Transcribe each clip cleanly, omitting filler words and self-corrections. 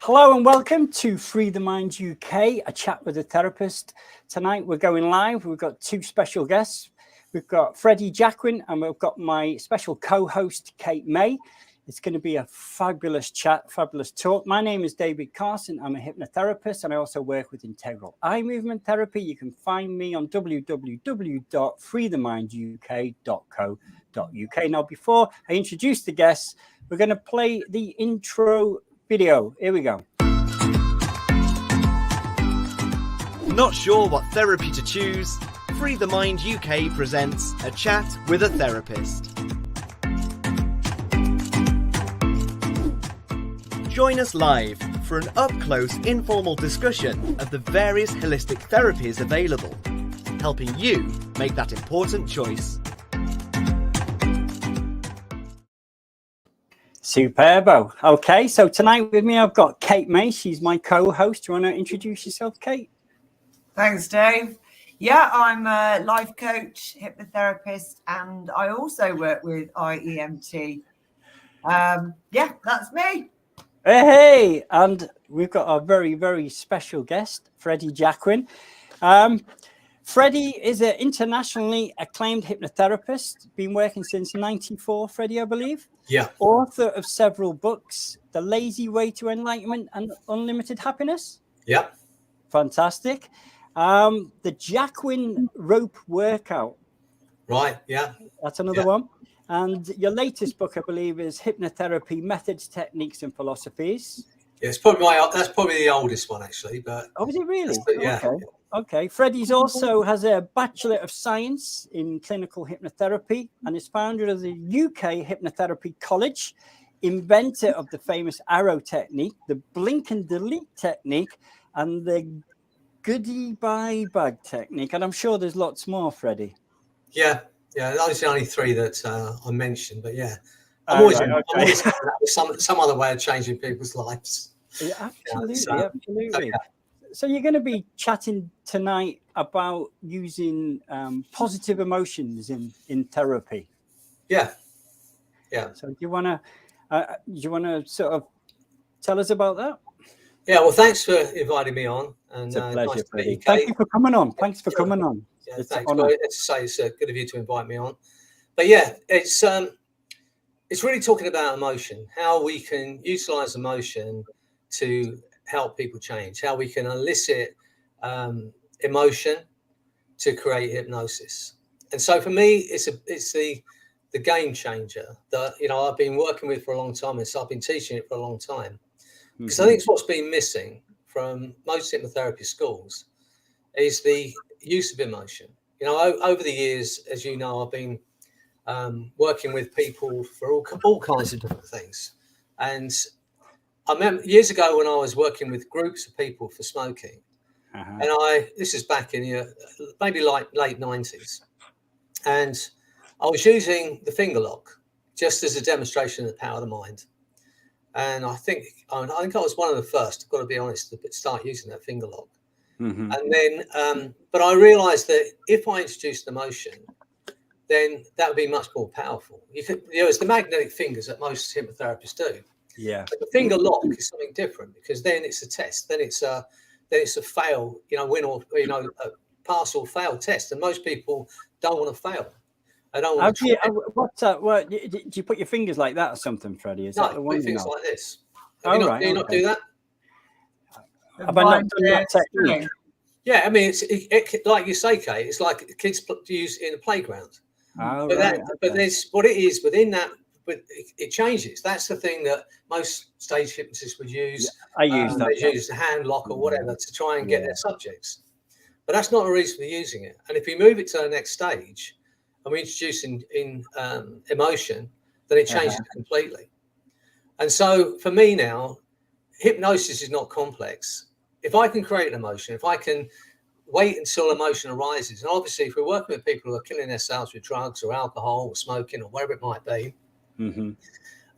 Hello and welcome to Free the Mind UK, a chat with a therapist. Tonight we're going live. We've got two special guests. We've got Freddy Jacquin and we've got my special co-host, Kate May. It's going to be a fabulous chat, fabulous talk. My name is David Carson. I'm a hypnotherapist and I also work with integral eye movement therapy. You can find me on www.freetheminduk.co.uk. Now, before I introduce the guests, we're going to play the intro video. Here we go. Not sure what therapy to choose? Free the Mind UK presents A Chat with a Therapist. Join us live for an up-close informal discussion of the various holistic therapies available, helping you make that important choice. Superbo. Okay, so tonight with me I've got Kate May. She's my co-host. Do you want to introduce yourself, Kate? Thanks, Dave. Yeah, I'm a life coach, hypnotherapist, and I also work with IEMT. Yeah, that's me. Hey, and we've got a very, very special guest, Freddy Jacquin. Freddy is an internationally acclaimed hypnotherapist, been working since 94, Freddy, I believe. Yeah. Author of several books, The Lazy Way to Enlightenment and Unlimited Happiness. Yeah. Fantastic. The Jacquin Rope Workout. Right. Yeah. That's another one. And your latest book, I believe, is Hypnotherapy, Methods, Techniques and Philosophies. Yeah, that's probably the oldest one, actually. But oh, is it really? Yeah. Okay. Freddy's also has a Bachelor of Science in Clinical Hypnotherapy and is founder of the UK Hypnotherapy College, inventor of the famous arrow technique, the blink and delete technique, and the goodie buy bag technique. And I'm sure there's lots more, Freddy. Yeah. Those are the only three that I mentioned. But yeah, I'm always some other way of changing people's lives. Yeah, absolutely. So you're going to be chatting tonight about using positive emotions in therapy. Yeah. So do you want to sort of tell us about that? Yeah. Well, thanks for inviting me on. And it's a pleasure, nice Freddy. Thank you for coming on. Thanks for coming on. Yeah, it's thanks. Well, it's good of you to invite me on. But yeah, it's really talking about emotion, how we can utilize emotion to help people change, how we can elicit emotion to create hypnosis. And so for me, it's the game changer that I've been working with for a long time, and so I've been teaching it for a long time. Because I think it's what's been missing from most hypnotherapy schools is the use of emotion. Over the years, as you know, I've been working with people for all kinds of different things. And I remember years ago when I was working with groups of people for smoking, and this is back in maybe like late 90s, and I was using the finger lock just as a demonstration of the power of the mind. And I think I was one of the first, I've got to be honest, to start using that finger lock. And then, but I realized that if I introduced emotion, then that would be much more powerful. It's the magnetic fingers that most hypnotherapists do. Yeah. But the finger lock is something different because then it's a test. Then it's a fail, win or a pass or fail test. And most people don't want to fail. I don't want to. What do you put your fingers like that or something, Freddie? Is that the one? Put your fingers like this. Do you not do that? Have I not done that technique? Yeah, I mean, it like you say, Kate, it's like kids use in a playground. But there's what it is within that, but it changes. That's the thing that most stage hypnotists would use. I use that. They use a hand lock or whatever to try and get their subjects. But that's not a reason for using it. And if we move it to the next stage and we introduce in emotion, then it changes it completely. And so for me now, hypnosis is not complex. If I can create an emotion, if I can wait until emotion arises, and obviously if we're working with people who are killing themselves with drugs or alcohol or smoking or whatever it might be, and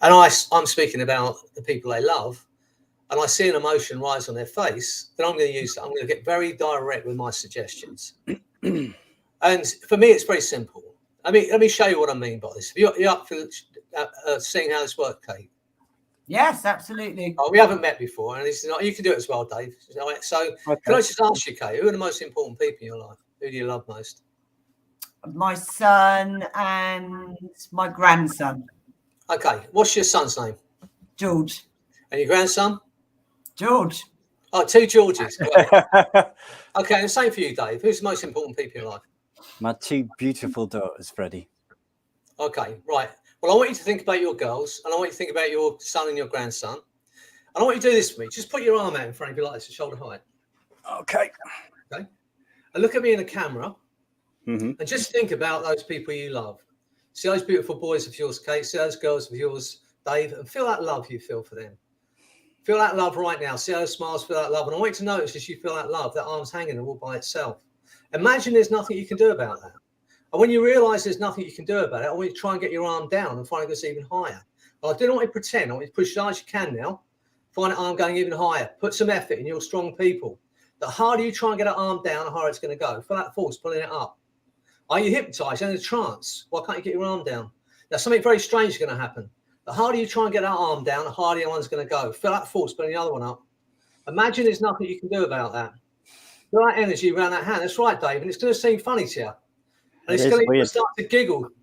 I'm speaking about the people they love, and I see an emotion rise on their face, then I'm going to use that. I'm going to get very direct with my suggestions. And for me, it's very simple. I mean, let me show you what I mean by this. Are you up for seeing how this works, Kate? Yes, absolutely. Oh, we haven't met before, and it's not, you can do it as well, Dave. So, can I just ask you, Kate, who are the most important people in your life? Who do you love most? My son and my grandson. Okay, what's your son's name? George. And your grandson? George. Oh, two Georges. Okay, the same for you, Dave. Who's the most important people in your life? My two beautiful daughters, Freddie. Okay, right. Well, I want you to think about your girls, and I want you to think about your son and your grandson. And I want you to do this for me. Just put your arm out in front of you like this, at shoulder height. Okay. Okay. And look at me in the camera, Mm-hmm. and just think about those people you love. See those beautiful boys of yours, Kate. See those girls of yours, Dave, and feel that love you feel for them. Feel that love right now. See those smiles, feel that love. And I want you to notice as you feel that love, that arm's hanging all by itself. Imagine there's nothing you can do about that. And when you realize there's nothing you can do about it, I want you to try and get your arm down and find it goes even higher. But I don't want you to pretend. I want you to push as hard as you can now. Find that arm going even higher. Put some effort in. You're strong people. The harder you try and get that arm down, the harder it's going to go. Feel that force pulling it up. Are you hypnotized? You're in a trance. Why can't you get your arm down? Now, something very strange is going to happen. The harder you try and get that arm down, the harder the one's going to go. Feel that force pulling the other one up. Imagine there's nothing you can do about that. Feel that energy around that hand. That's right, Dave. And it's going to seem funny to you. And it's going to start to giggle. And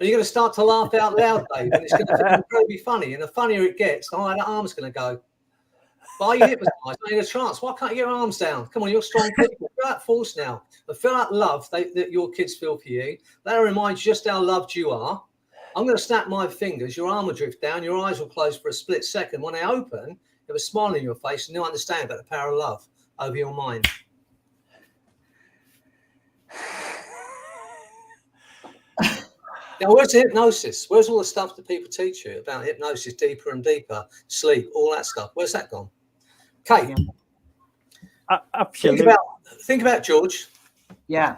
you're going to start to laugh out loud, Dave. And it's going to feel incredibly funny. And the funnier it gets, the higher that arm's going to go. But are you hypnotized? Are you in a trance? Why can't you get your arms down? Come on, you're strong people. Feel that force now. And feel that love that your kids feel for you. That'll remind you just how loved you are. I'm going to snap my fingers. Your arm will drift down. Your eyes will close for a split second. When they open, you have a smile on your face and you'll understand about the power of love over your mind. Now, where's the hypnosis? Where's all the stuff that people teach you about hypnosis, deeper and deeper, sleep, all that stuff? Where's that gone? Kate, absolutely. Think about George. Yeah.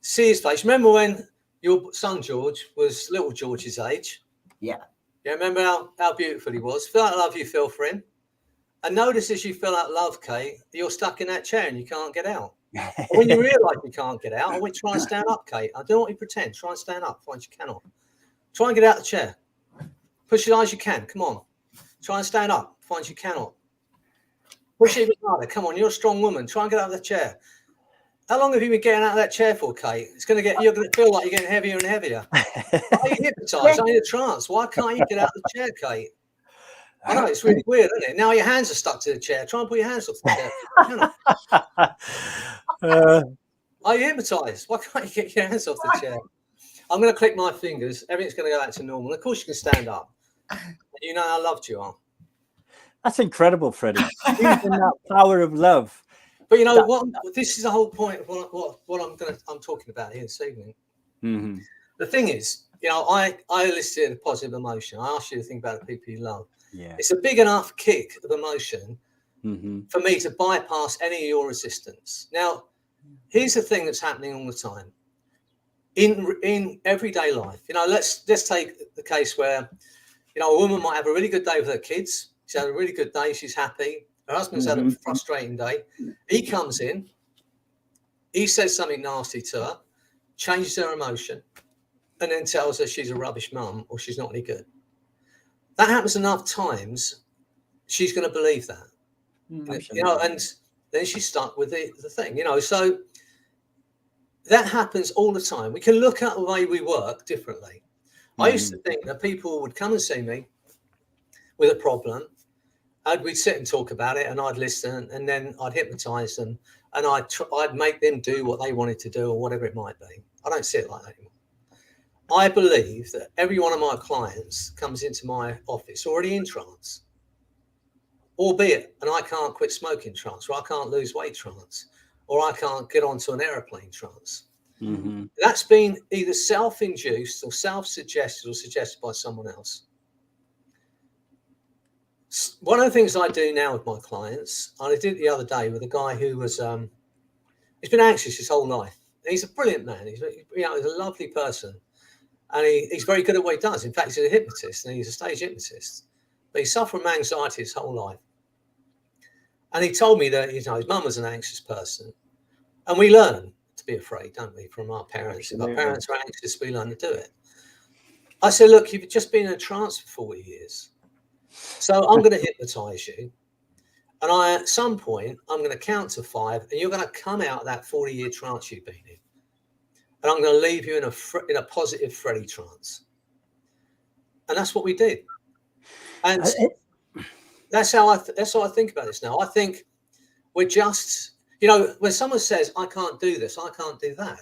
See his face. Remember when your son George was little George's age? Yeah. You remember how beautiful he was? Feel that love you feel for him. And notice as you feel that love, Kate, you're stuck in that chair and you can't get out. When you realise you can't get out, I want you to try and stand up, Kate. I don't want you to pretend. Try and stand up. Find you cannot. Try and get out of the chair. Push it as hard as you can. Come on. Try and stand up. Find you cannot. Push it even harder. Come on. You're a strong woman. Try and get out of the chair. How long have you been getting out of that chair for, Kate? You're going to feel like you're getting heavier and heavier. Are you hypnotised? Are you in a trance? Why can't you get out of the chair, Kate? I know, it's really weird, isn't it? Now your hands are stuck to the chair. Try and put your hands off the chair. Are you hypnotised? Why can't you get your hands off the chair? I'm going to click my fingers. Everything's going to go back to normal. Of course, you can stand up. You know how loved you are. That's incredible, Freddie. Using that power of love. But you know what? This is the whole point of what I'm talking about here this evening. Mm-hmm. The thing is, you know, I listed a positive emotion. I asked you to think about the people you love. Yeah. It's a big enough kick of emotion Mm-hmm. for me to bypass any of your resistance. Now, here's the thing that's happening all the time in everyday life. You know, let's take the case where, you know, a woman might have a really good day with her kids. She's had a really good day. She's happy. Her husband's had a frustrating day. He comes in. He says something nasty to her, changes her emotion, and then tells her she's a rubbish mum or she's not any good. That happens enough times, she's going to believe that. You know, and then she's stuck with the thing, you know. So that happens all the time. We can look at the way we work differently. I used to think that people would come and see me with a problem, and we'd sit and talk about it, and I'd listen, and then I'd hypnotise them, and I'd make them do what they wanted to do or whatever it might be. I don't see it like that anymore. I believe that every one of my clients comes into my office already in trance, albeit, and I can't quit smoking trance, or I can't lose weight trance, or I can't get onto an aeroplane trance. Mm-hmm. That's been either self-induced or self-suggested or suggested by someone else. One of the things I do now with my clients, and I did it the other day with a guy who was, he's been anxious his whole life. He's a brilliant man. He's a lovely person. And he's very good at what he does. In fact, he's a hypnotist and he's a stage hypnotist. But he suffered from anxiety his whole life. And he told me that, you know, his mum was an anxious person. And we learn to be afraid, don't we, from our parents. If our parents are anxious, we learn to do it. I said, look, you've just been in a trance for 40 years. So I'm going to hypnotize you. And at some point, I'm going to count to 5, and you're going to come out of that 40-year trance you've been in. And I'm going to leave you in a positive Freddy trance. And that's what we did. And that's how I think about this now. I think we're just, when someone says, I can't do this, I can't do that.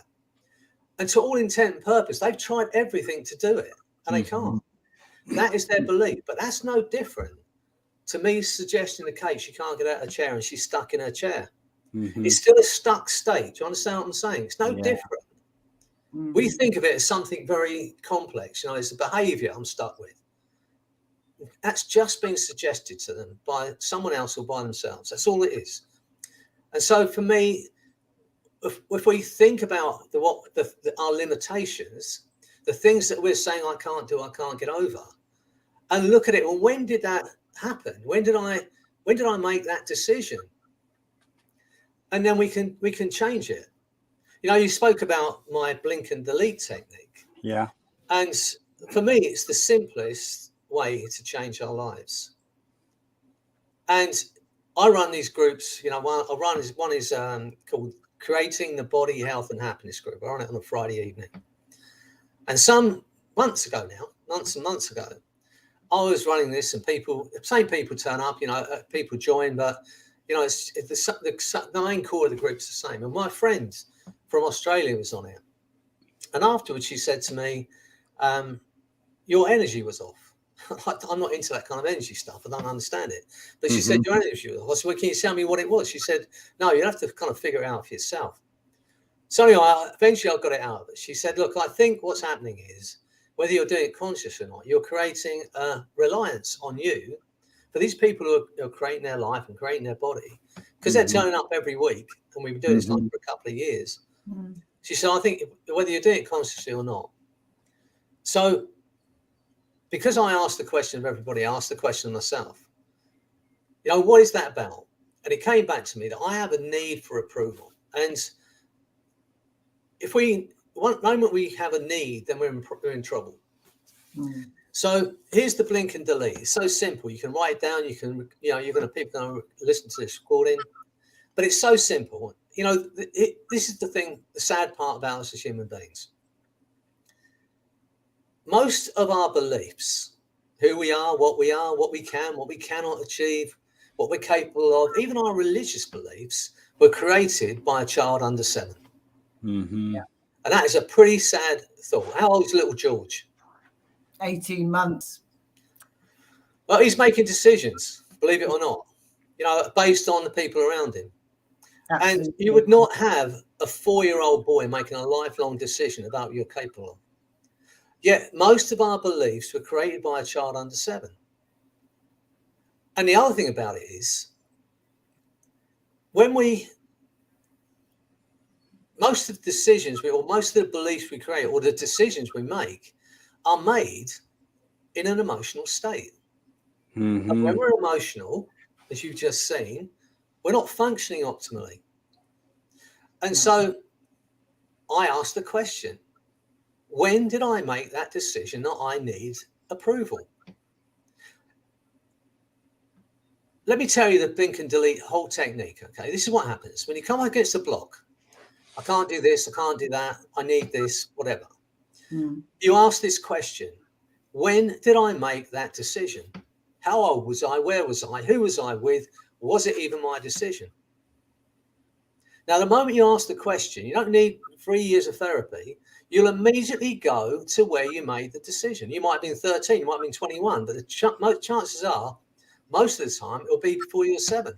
And to all intent and purpose, they've tried everything to do it, and they can't. That is their belief. But that's no different to me suggesting the case she can't get out of a chair and she's stuck in her chair. It's still a stuck state. Do you understand what I'm saying? It's no different. We think of it as something very complex. It's the behavior I'm stuck with. That's just been suggested to them by someone else or by themselves. That's all it is. And so for me, if we think about our limitations, the things that we're saying I can't do, I can't get over, and look at it, well, when did that happen? When did I make that decision? And then we can change it. You spoke about my blink and delete technique. Yeah. And for me, it's the simplest way to change our lives. And I run these groups, one is called Creating the Body, Health and Happiness Group. I run it on a Friday evening. And some months and months ago, I was running this, and same people turn up, people join, but the main core of the group's the same. And my friend from Australia was on it, and afterwards she said to me, your energy was off. I'm not into that kind of energy stuff. I don't understand it. But she said, your energy was off. I said, well, can you tell me what it was? She said, no, you have to kind of figure it out for yourself. So anyway, eventually I got it out of it. She said, look, I think what's happening is, whether you're doing it conscious or not, you're creating a reliance on you for these people who are creating their life and creating their body, because they're turning up every week, and we've been doing this for a couple of years. She said, I think whether you're doing it consciously or not. So because I asked the question of everybody, I asked the question of myself, what is that about? And it came back to me that I have a need for approval. And one moment we have a need, then we're in trouble. So here's the blink and delete. It's so simple. You can write it down. You can, people are going to listen to this recording, but it's so simple. This is the thing, the sad part about us as human beings. Most of our beliefs, who we are, what we can, what we cannot achieve, what we're capable of, even our religious beliefs, were created by a child under 7. Yeah. And that is a pretty sad thought. How old is little George? 18 months. Well, he's making decisions, believe it or not, based on the people around him. Absolutely. And you would not have a 4-year-old boy making a lifelong decision about what you're capable of. Yet most of our beliefs were created by a child under 7. And the other thing about it is, most of the decisions most of the beliefs we create, or the decisions we make, are made in an emotional state. And when we're emotional, as you've just seen, we're not functioning optimally. And so I asked the question, when did I make that decision that I need approval? Let me tell you the blink and delete whole technique, okay? This is what happens. When you come against a block, I can't do this, I can't do that, I need this, whatever. You ask this question, when did I make that decision? How old was I? Where was I? Who was I with? Was it even my decision? Now, the moment you ask the question, you don't need 3 years of therapy. You'll immediately go to where you made the decision. You might have been 13, you might have been 21, but the chances are, most of the time, it'll be before you're 7.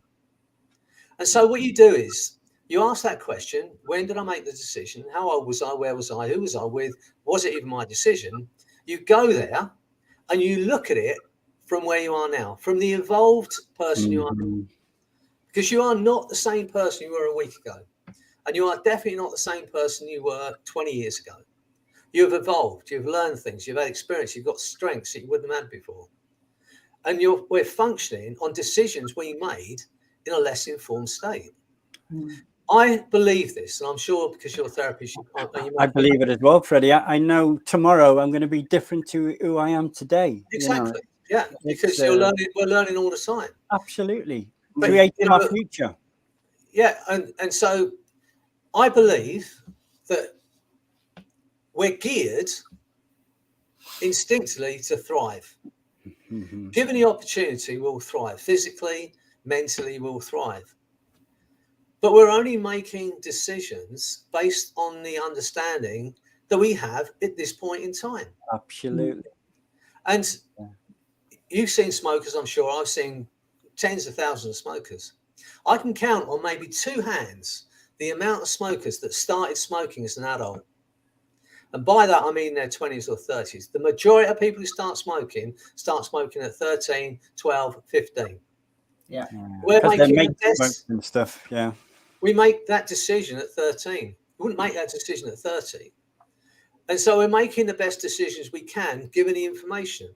And so what you do is, you ask that question, when did I make the decision? How old was I? Where was I? Who was I with? Was it even my decision? You go there and you look at it from where you are now, from the evolved person you are now. Because you are not the same person you were a week ago. And you are definitely not the same person you were 20 years ago. You've evolved, you've learned things, you've had experience, you've got strengths that you wouldn't have had before. And we're functioning on decisions we made in a less informed state. I believe this, and I'm sure because you're a therapist, I believe it as well, Freddie. I know tomorrow I'm going to be different to who I am today. Exactly. Yeah, because we're learning all the time. Absolutely. But, Creating our future. Yeah, and so I believe that we're geared instinctively to thrive. Given the opportunity, we'll thrive. Physically, mentally, we'll thrive. But we're only making decisions based on the understanding that we have at this point in time. Absolutely. And you've seen smokers, I'm sure. I've seen tens of thousands of smokers. I can count on maybe 2 hands the amount of smokers that started smoking as an adult. And by that, I mean their 20s or 30s. The majority of people who start smoking at 13, 12, 15. Yeah. We're making and stuff. Yeah. We make that decision at 13. We wouldn't make that decision at 30. And so we're making the best decisions we can given the information.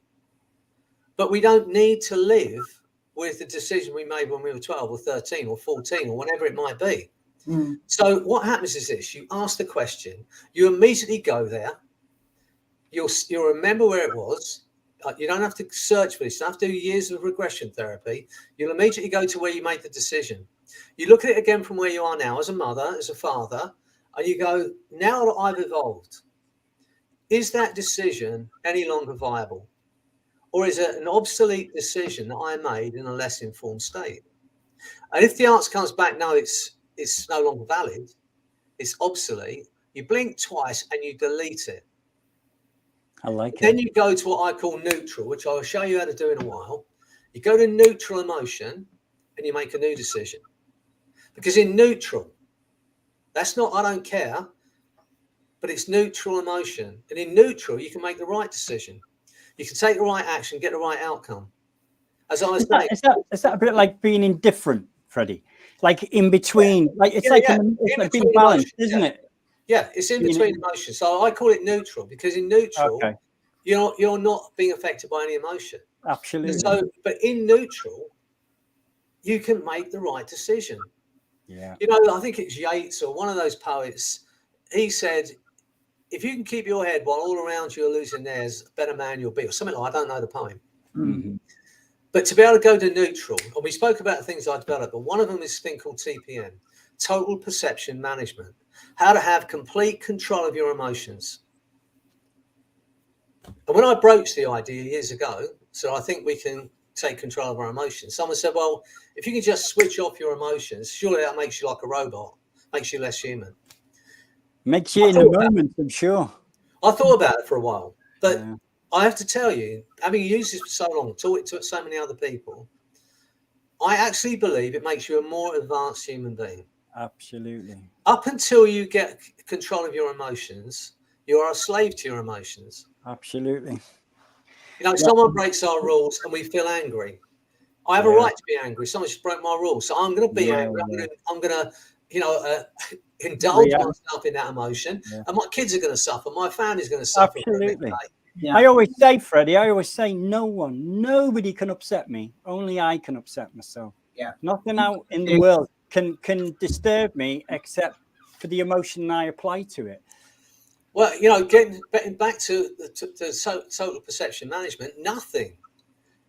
But we don't need to live with the decision we made when we were 12 or 13 or 14 or whatever it might be. So what happens is this: you ask the question, you immediately go there, you'll remember where it was. You don't have to search for this. You don't have to do years of regression therapy. You'll immediately go to where you made the decision. You look at it again from where you are now as a mother, as a father, and you go, now that I've evolved, is that decision any longer viable? Or is it an obsolete decision that I made in a less informed state? And if the answer comes back, no, it's no longer valid, it's obsolete, you blink twice and you delete it. I like it. Then you go to what I call neutral, which I'll show you how to do in a while. You go to neutral emotion and you make a new decision. Because in neutral, that's not I don't care, but it's neutral emotion. And in neutral, you can make the right decision. You can take the right action, get the right outcome. As I was saying, is that a bit like being indifferent, Freddie? Like in between, like it's like being balanced, isn't it? Yeah, it's in between emotions. So I call it neutral because in neutral, you're not being affected by any emotion. Absolutely. So, but in neutral, you can make the right decision. Yeah. You know, I think it's Yeats or one of those poets. He said, if you can keep your head while all around you are losing theirs, a better man you'll be, or something like I don't know the poem. But to be able to go to neutral, and we spoke about the things I developed, but one of them is a thing called TPM, Total Perception Management, how to have complete control of your emotions. And when I broached the idea years ago, so I think we can take control of our emotions, someone said, well, if you can just switch off your emotions, surely that makes you like a robot, makes you less human. Makes you in the moment, I'm sure. I thought about it for a while, but I have to tell you, having used this for so long, talked to so many other people, I actually believe it makes you a more advanced human being. Absolutely. Up until you get control of your emotions, you are a slave to your emotions. Absolutely. You know, someone breaks our rules and we feel angry. I have a right to be angry. Someone just broke my rules. So I'm going to be angry. I'm going to, you know, indulge myself in that emotion. And my kids are going to suffer. My family's going to suffer. Absolutely. I always say, Freddie, nobody can upset me. Only I can upset myself. Nothing out in the world can disturb me except for the emotion I apply to it. Well, you know, getting back to total perception management, nothing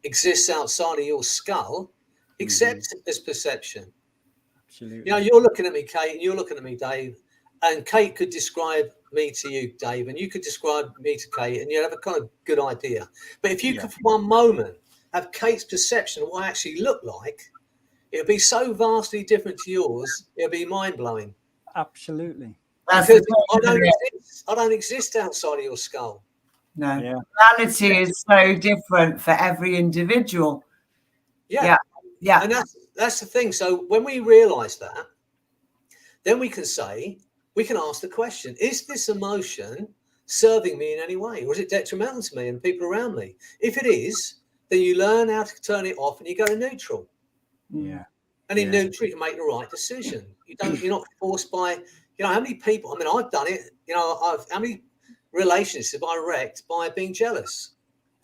exists outside of your skull except as perception. Absolutely. You know, you're looking at me, Kate, and you're looking at me, Dave, and Kate could describe me to you, Dave, and you could describe me to Kate, and you'd have a kind of good idea. But if you could for one moment have Kate's perception of what I actually look like, it would be so vastly different to yours, it would be mind-blowing. Absolutely. Because I don't exist outside of your skull. No. Reality is so different for every individual. Yeah. And that's the thing. So when we realize that, then we can ask the question, is this emotion serving me in any way? Or is it detrimental to me and people around me? If it is, then you learn how to turn it off and you go to neutral. Yeah. And in neutral, you can make the right decision. You're not forced by, you know, how many people, I mean, I've done it, you know, how many relationships have I wrecked by being jealous,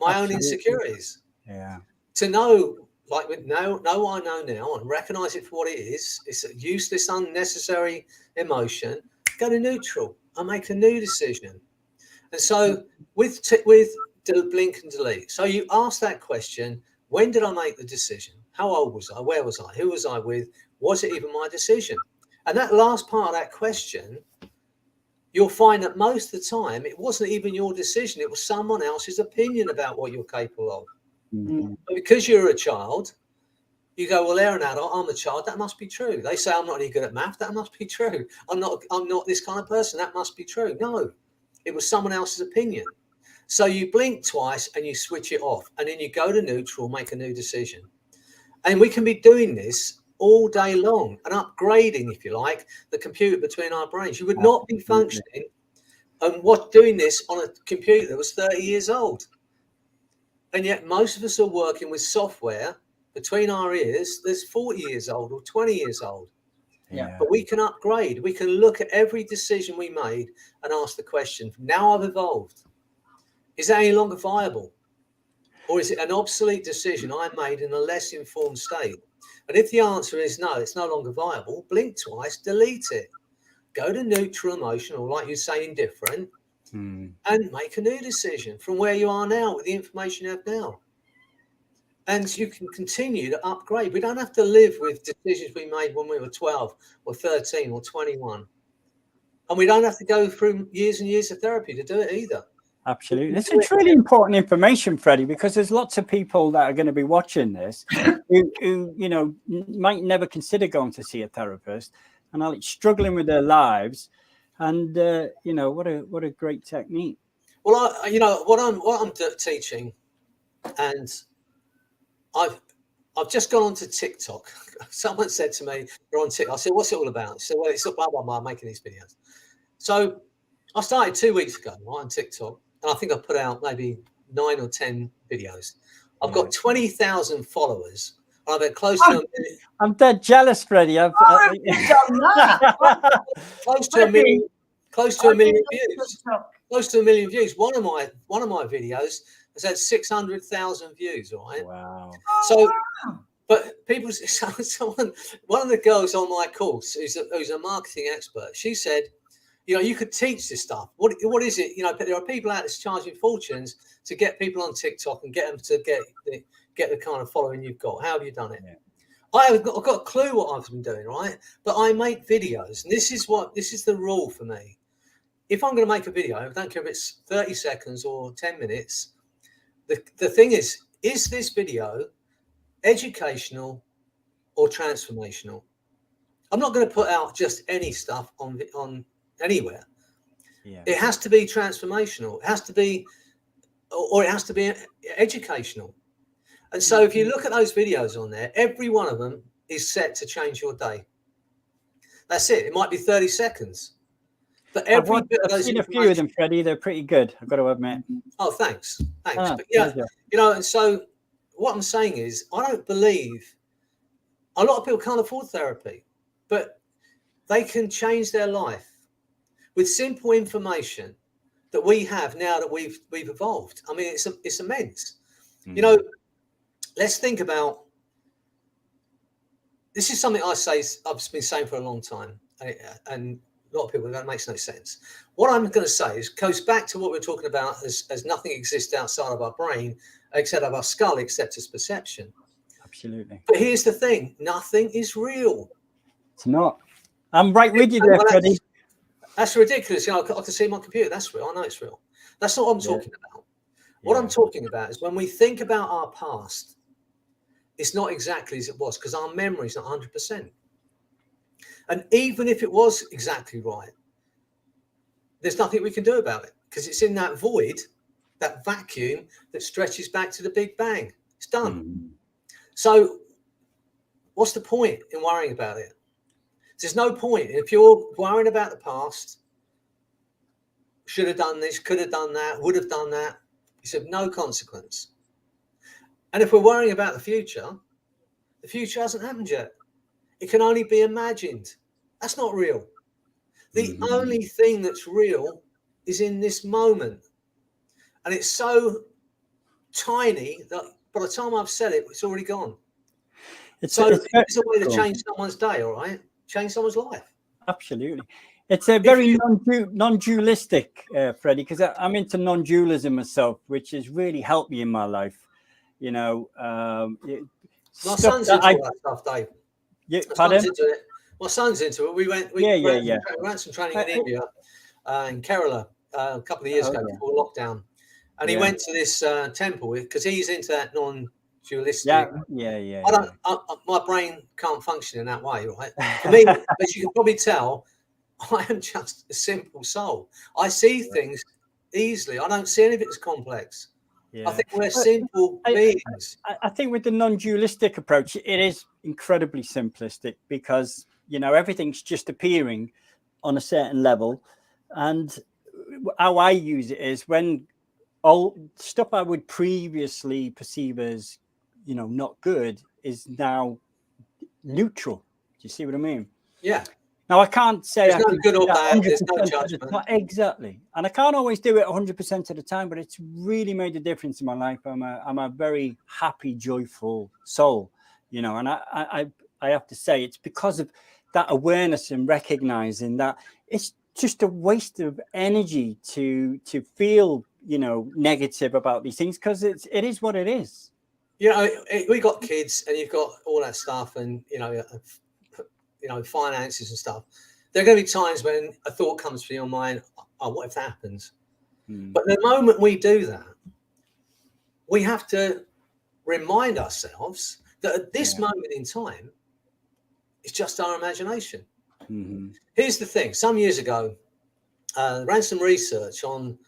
my own insecurities. Yeah. To know, like know what I know now and recognize it for what it is. It's a useless, unnecessary emotion. Go to neutral and make a new decision. And so with blink and delete. So you ask that question, when did I make the decision? How old was I? Where was I? Who was I with? Was it even my decision? And that last part of that question, you'll find that most of the time it wasn't even your decision. It was someone else's opinion about what you're capable of. Mhm. But because you're a child, you go, well, they're an adult, I'm a child, that must be true. They say I'm not any good at math, that must be true. I'm not this kind of person, that must be true. No, it was someone else's opinion. So you blink twice and you switch it off, and then you go to neutral, make a new decision. And we can be doing this all day long and upgrading, if you like, the computer between our brains. You would not be functioning and doing this on a computer that was 30 years old. And yet most of us are working with software between our ears that's 40 years old or 20 years old. Yeah. But we can upgrade. We can look at every decision we made and ask the question, now I've evolved, is that any longer viable? Or is it an obsolete decision I made in a less informed state? And if the answer is no, it's no longer viable, blink twice, delete it. Go to neutral emotion, or like you say, indifferent, and make a new decision from where you are now with the information you have now. And you can continue to upgrade. We don't have to live with decisions we made when we were 12 or 13 or 21. And we don't have to go through years and years of therapy to do it either. Absolutely. This is really important information, Freddie, because there's lots of people that are going to be watching this who you know, might never consider going to see a therapist and are struggling with their lives. And, you know, what a great technique. Well, you know, what I'm teaching, and I've just gone onto TikTok. Someone said to me, "You're on TikTok." I said, "What's it all about?" He said, "Well, it's blah, blah, blah, I'm making these videos." So I started 2 weeks ago on TikTok, and I think I put out maybe 9 or 10 videos. I've got 20,000 followers. I've had close to a million. I'm dead jealous, Freddie. How have you done that? Close to a million views. Close to a million views. One of my videos has had 600,000 views. All right. Wow. So, but people, one of the girls on my course who's a marketing expert, she said, you know, you could teach this stuff. What is it? You know, there are people out there charging fortunes to get people on TikTok and get them to get the kind of following you've got. How have you done it? Yeah. I've got a clue what I've been doing, right? But I make videos, and this is the rule for me. If I'm going to make a video, I don't care if it's 30 seconds or 10 minutes. The thing is this video educational or transformational? I'm not going to put out just any stuff on anywhere. Yeah. It has to be transformational. It has to be, or it has to be educational. And so if you look at those videos on there, every one of them is set to change your day. That's it. It might be 30 seconds. But I've seen a few of them, Freddie. They're pretty good, I've got to admit. Oh, thanks. But yeah, you know, and so what I'm saying is, I don't believe a lot of people can't afford therapy, but they can change their life with simple information that we have now that we've evolved. I mean, it's immense. You know, let's think about, this is something I've been saying for a long time, and a lot of people, that makes no sense. What I'm going to say goes back to what we're talking about as nothing exists outside of our brain, except of our skull, except as perception. Absolutely. But here's the thing, nothing is real. It's not. I'm right with you there, Freddie. That's ridiculous. You know, I can see my computer. That's real. I know it's real. That's not what I'm talking about. What I'm talking about is when we think about our past, it's not exactly as it was, because our memory is not 100%. And even if it was exactly right, there's nothing we can do about it, because it's in that void, that vacuum that stretches back to the Big Bang. It's done. So what's the point in worrying about it? There's no point. If you're worrying about the past, should have done this, could have done that, would have done that, it's of no consequence. And if we're worrying about the future hasn't happened yet. It can only be imagined. That's not real. The only thing that's real is in this moment. And it's so tiny that by the time I've said it, it's already gone. It's a way to change someone's day, all right? Change someone's life. Absolutely. It's a very non-dualistic, Freddie, because I'm into non-dualism myself, which has really helped me in my life. You know, My son's into all that stuff, Dave. Yeah, My pardon? son's into it. My son's into it. We ran some training in India, in Kerala, a couple of years ago before lockdown, and he went to this temple because he's into that non-dualistic. My brain can't function in that way, right? For me, as you can probably tell, I am just a simple soul. I see things easily. I don't see anything as complex. I think we're simple beings. I think with the non-dualistic approach, it is incredibly simplistic because, you know, everything's just appearing on a certain level. And how I use it is when all stuff I would previously perceive as, you know, not good is now neutral. Do you see what I mean? Yeah. Now, I can't say there's no good or bad. There's no judgment. Exactly. And I can't always do it 100% of the time, but it's really made a difference in my life. I'm a very happy, joyful soul, you know, and I have to say it's because of that awareness and recognizing that it's just a waste of energy to feel, you know, negative about these things because it is what it is. You know, we got kids and you've got all that stuff and, you know, finances and stuff. There are going to be times when a thought comes to your mind, oh, what if that happens? But the moment we do that, we have to remind ourselves that at this moment in time, it's just our imagination. Here's the thing. Some years ago, ran some research on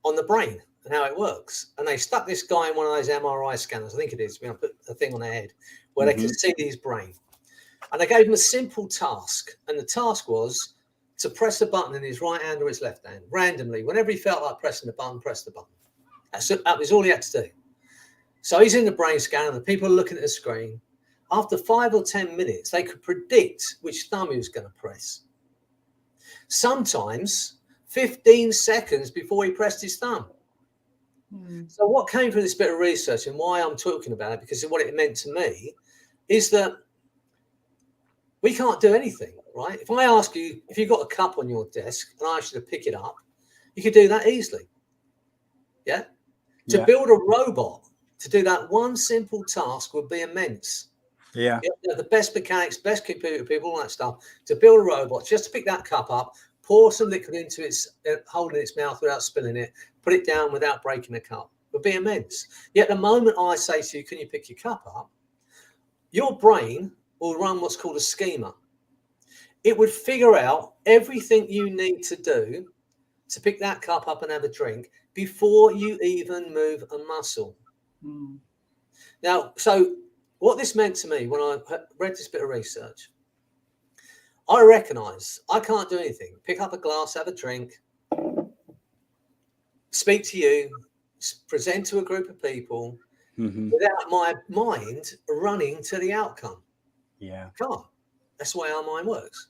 the brain and how it works. And they stuck this guy in one of those MRI scanners, I think it is, put a thing on their head where they can see his brain. And they gave him a simple task. And the task was to press a button in his right hand or his left hand, randomly. Whenever he felt like pressing the button, press the button. That was all he had to do. So he's in the brain scanner, and the people are looking at the screen. After 5 or 10 minutes, they could predict which thumb he was going to press. Sometimes 15 seconds before he pressed his thumb. So what came from this bit of research and why I'm talking about it, because of what it meant to me, is that we can't do anything, right? If I ask you, if you've got a cup on your desk and I ask you to pick it up, you could do that easily. Yeah? To build a robot to do that one simple task would be immense. Yeah. The best mechanics, best computer people, all that stuff, to build a robot, just to pick that cup up, pour some liquid into its, hold in its mouth without spilling it, put it down without breaking the cup, would be immense. Yet the moment I say to you, can you pick your cup up? Your brain will run what's called a schema. It would figure out everything you need to do to pick that cup up and have a drink before you even move a muscle. Now, so what this meant to me when I read this bit of research, I recognize I can't do anything. Pick up a glass, have a drink, speak to you, present to a group of people without my mind running to the outcome. Yeah. Come on. That's the way our mind works.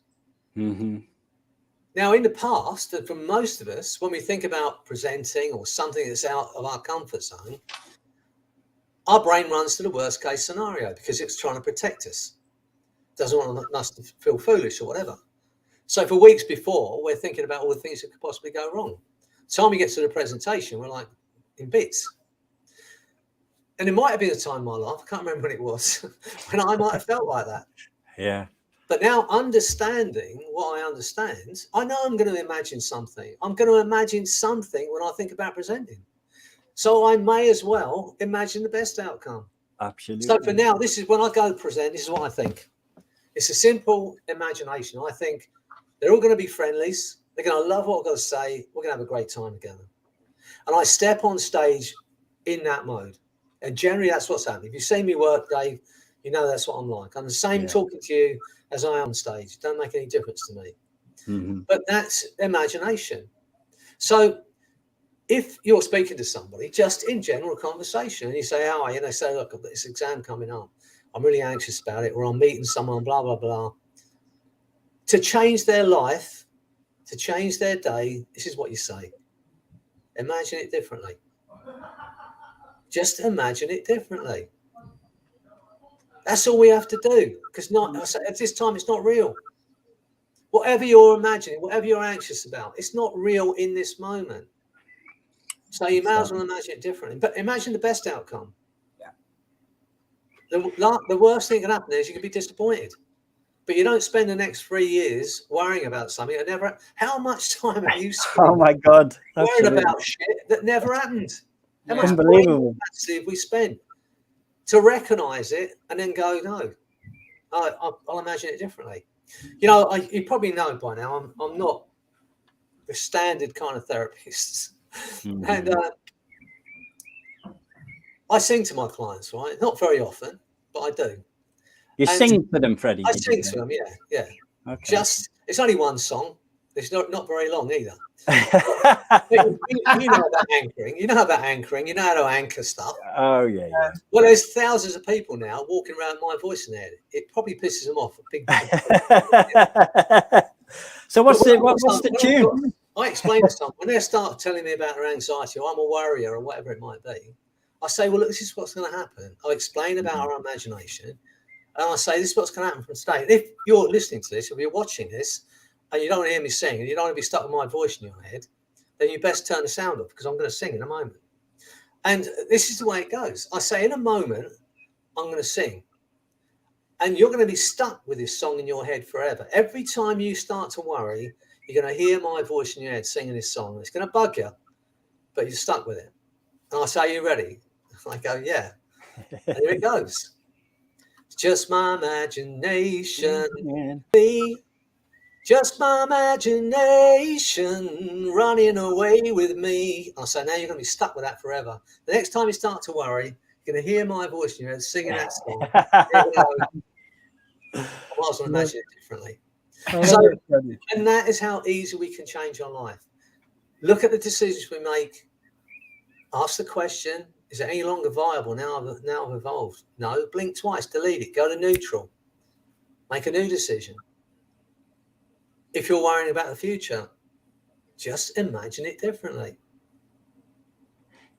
Now, in the past, and for most of us, when we think about presenting or something that's out of our comfort zone, our brain runs to the worst case scenario because it's trying to protect us. Doesn't want us to feel foolish or whatever. So for weeks before, we're thinking about all the things that could possibly go wrong. Time we get to the presentation, we're like in bits. And it might have been a time in my life, I can't remember when it was, when I might have felt like that. Yeah. But now understanding what I understand, I know I'm going to imagine something. I'm going to imagine something when I think about presenting. So I may as well imagine the best outcome. Absolutely. So for now, this is when I go present, this is what I think. It's a simple imagination. I think they're all going to be friendlies. They're going to love what I've got to say. We're going to have a great time together. And I step on stage in that mode. And generally, that's what's happening. If you see me work, Dave, you know that's what I'm like. I'm the same talking to you as I am on stage. It don't make any difference to me. But that's imagination. So if you're speaking to somebody, just in general conversation, and you say, how are you? And they say, look, I've got this exam coming up. I'm really anxious about it. Or I'm meeting someone, blah, blah, blah. To change their life, to change their day, this is what you say. Imagine it differently. Just imagine it differently. That's all we have to do. Because at this time, it's not real. Whatever you're imagining, whatever you're anxious about, it's not real in this moment. So you may as well imagine it differently. But imagine the best outcome. Yeah. The worst thing that can happen is you can be disappointed. But you don't spend the next 3 years worrying about something that never. How much time have you spent? Oh my God, worrying about shit that never happened? How much unbelievable capacity have we spent to recognise it and then go, no, I'll imagine it differently. You know, you probably know by now, I'm not the standard kind of therapist, and I sing to my clients, right? Not very often, but I do. You sing to them, Freddie? I sing to them, yeah. Okay. It's only one song. It's not very long either. you know about anchoring. You know about anchoring. You know how to anchor stuff. Oh yeah. Well, there's thousands of people now walking around my voice in their head. It probably pisses them off a big. So what's the tune? I explain to someone when they start telling me about their anxiety, or I'm a worrier, or whatever it might be. I say, well, look, this is what's going to happen. I explain about our imagination, and I say, this is what's going to happen from state. If you're listening to this, if you're watching this, and you don't want to hear me sing, and you don't want to be stuck with my voice in your head, then you best turn the sound off, because I'm going to sing in a moment. And this is the way it goes. I say, in a moment, I'm going to sing. And you're going to be stuck with this song in your head forever. Every time you start to worry, you're going to hear my voice in your head singing this song. It's going to bug you, but you're stuck with it. And I say, are you ready? I go, yeah. And here it goes. It's just my imagination. Me. Just my imagination running away with me. I say, now you're going to be stuck with that forever. The next time you start to worry, you're going to hear my voice in your head singing that song. I might as well imagine it differently. And that is how easy we can change our life. Look at the decisions we make. Ask the question, is it any longer viable now I've evolved? No, blink twice, delete it, go to neutral. Make a new decision. If you're worrying about the future, just imagine it differently.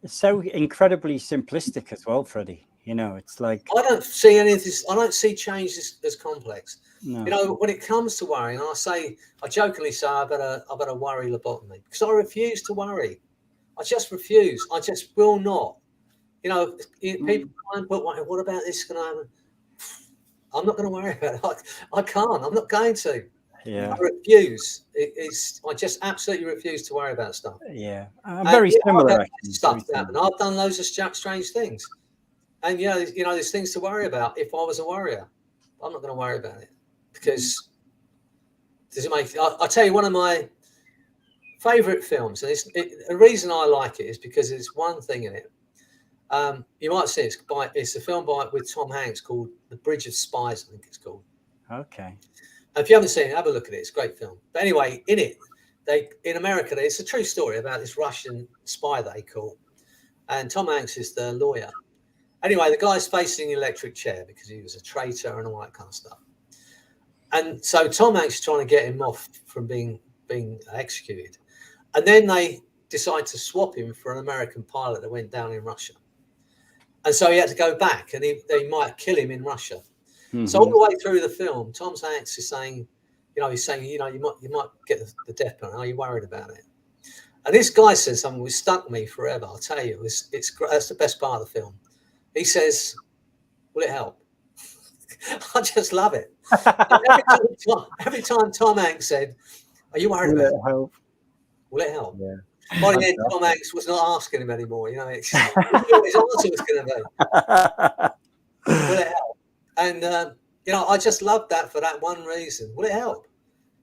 It's so incredibly simplistic as well, Freddie. You know, it's like I don't see any of this. I don't see change as complex. No. You know, when it comes to worrying, I jokingly say I better worry lobotomy, because I refuse to worry. I just refuse. I just will not. You know, people try and put, what about this going to happen? I'm not going to worry about it. I can't. I'm not going to. Yeah. I refuse. I just absolutely refuse to worry about stuff. Yeah, I'm very similar. Stuff happen. I've done loads of strange things, and you know, there's things to worry about. If I was a worrier, I'm not going to worry about it, because does it make? I'll tell you, one of my favorite films, and the reason I like it is because there's one thing in it. You might see it's a film with Tom Hanks called The Bridge of Spies, I think it's called. Okay. If you haven't seen it, have a look at it. It's a great film. But anyway, in it, in America, it's a true story about this Russian spy they caught. And Tom Hanks is the lawyer. Anyway, the guy's facing an electric chair because he was a traitor and all that kind of stuff. And so Tom Hanks is trying to get him off from being executed. And then they decide to swap him for an American pilot that went down in Russia. And so he had to go back, and they might kill him in Russia. Mm-hmm. So all the way through the film, Tom Hanks is saying, you might get the death penalty. Are you worried about it? And this guy says something which stuck me forever. I'll tell you, that's the best part of the film. He says, "Will it help?" I just love it. Every time Tom Hanks said, "Are you worried about it? Will it help?" Yeah. By the end, Tom Hanks was not asking him anymore. You know, his answer was going to be, "Will it help?" And I just love that for that one reason. Will it help?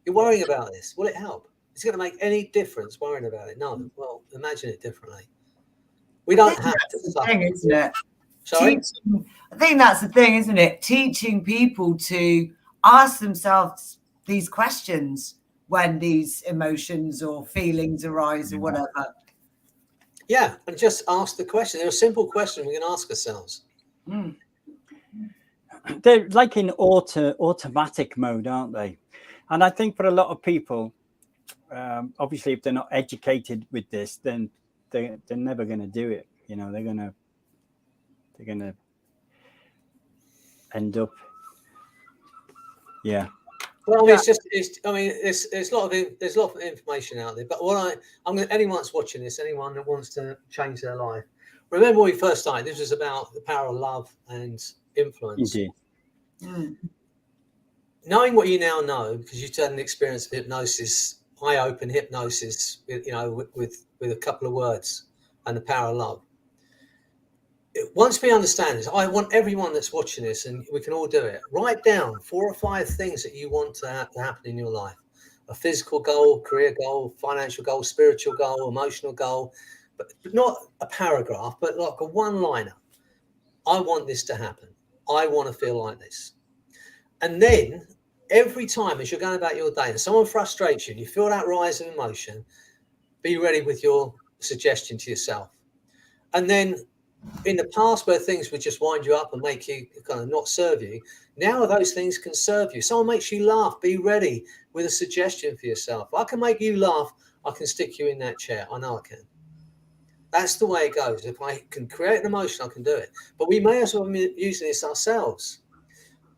You're worrying about this. Will it help? Is it going to make any difference worrying about it? No. Well, imagine it differently. We don't have to. That's the thing, isn't it? Sorry? I think that's the thing, isn't it? Teaching people to ask themselves these questions when these emotions or feelings arise or whatever. Yeah, and just ask the question. They're a simple question we can ask ourselves. Mm. They're like in automatic mode, aren't they? And I think for a lot of people, obviously, if they're not educated with this, then they're never going to do it. You know, they're gonna end up, yeah. Well, I mean, there's a lot of information out there. But anyone that's watching this, anyone that wants to change their life, remember when we first started, this was about the power of love and influence. Indeed. Knowing what you now know, because you've had an experience of hypnosis, eye-open hypnosis, with a couple of words, and the power of love. Once we understand this, I want everyone that's watching this, and we can all do it, write down 4 or 5 things that you want to happen in your life. A physical goal, career goal, financial goal, spiritual goal, emotional goal, but not a paragraph, but like a one-liner. I want this to happen. I want to feel like this. And then every time as you're going about your day and someone frustrates you and you feel that rise of emotion, be ready with your suggestion to yourself. And then in the past where things would just wind you up and make you kind of not serve you, now those things can serve you. Someone makes you laugh, be ready with a suggestion for yourself. I can make you laugh, I can stick you in that chair. I know I can. That's the way it goes. If I can create an emotion, I can do it. But we may as well be using this ourselves.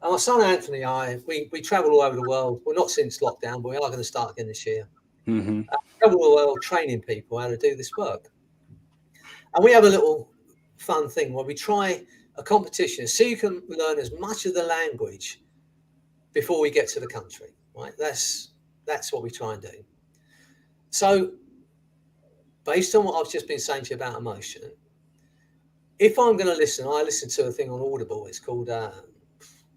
And my son Anthony, we travel all over the world. Well, not since lockdown, but we are going to start again this year. Travel all over the world training people how to do this work. And we have a little fun thing where we try a competition so you can learn as much of the language before we get to the country, right? That's what we try and do. So based on what I've just been saying to you about emotion, if I'm going to listen, I listen to a thing on Audible. It's called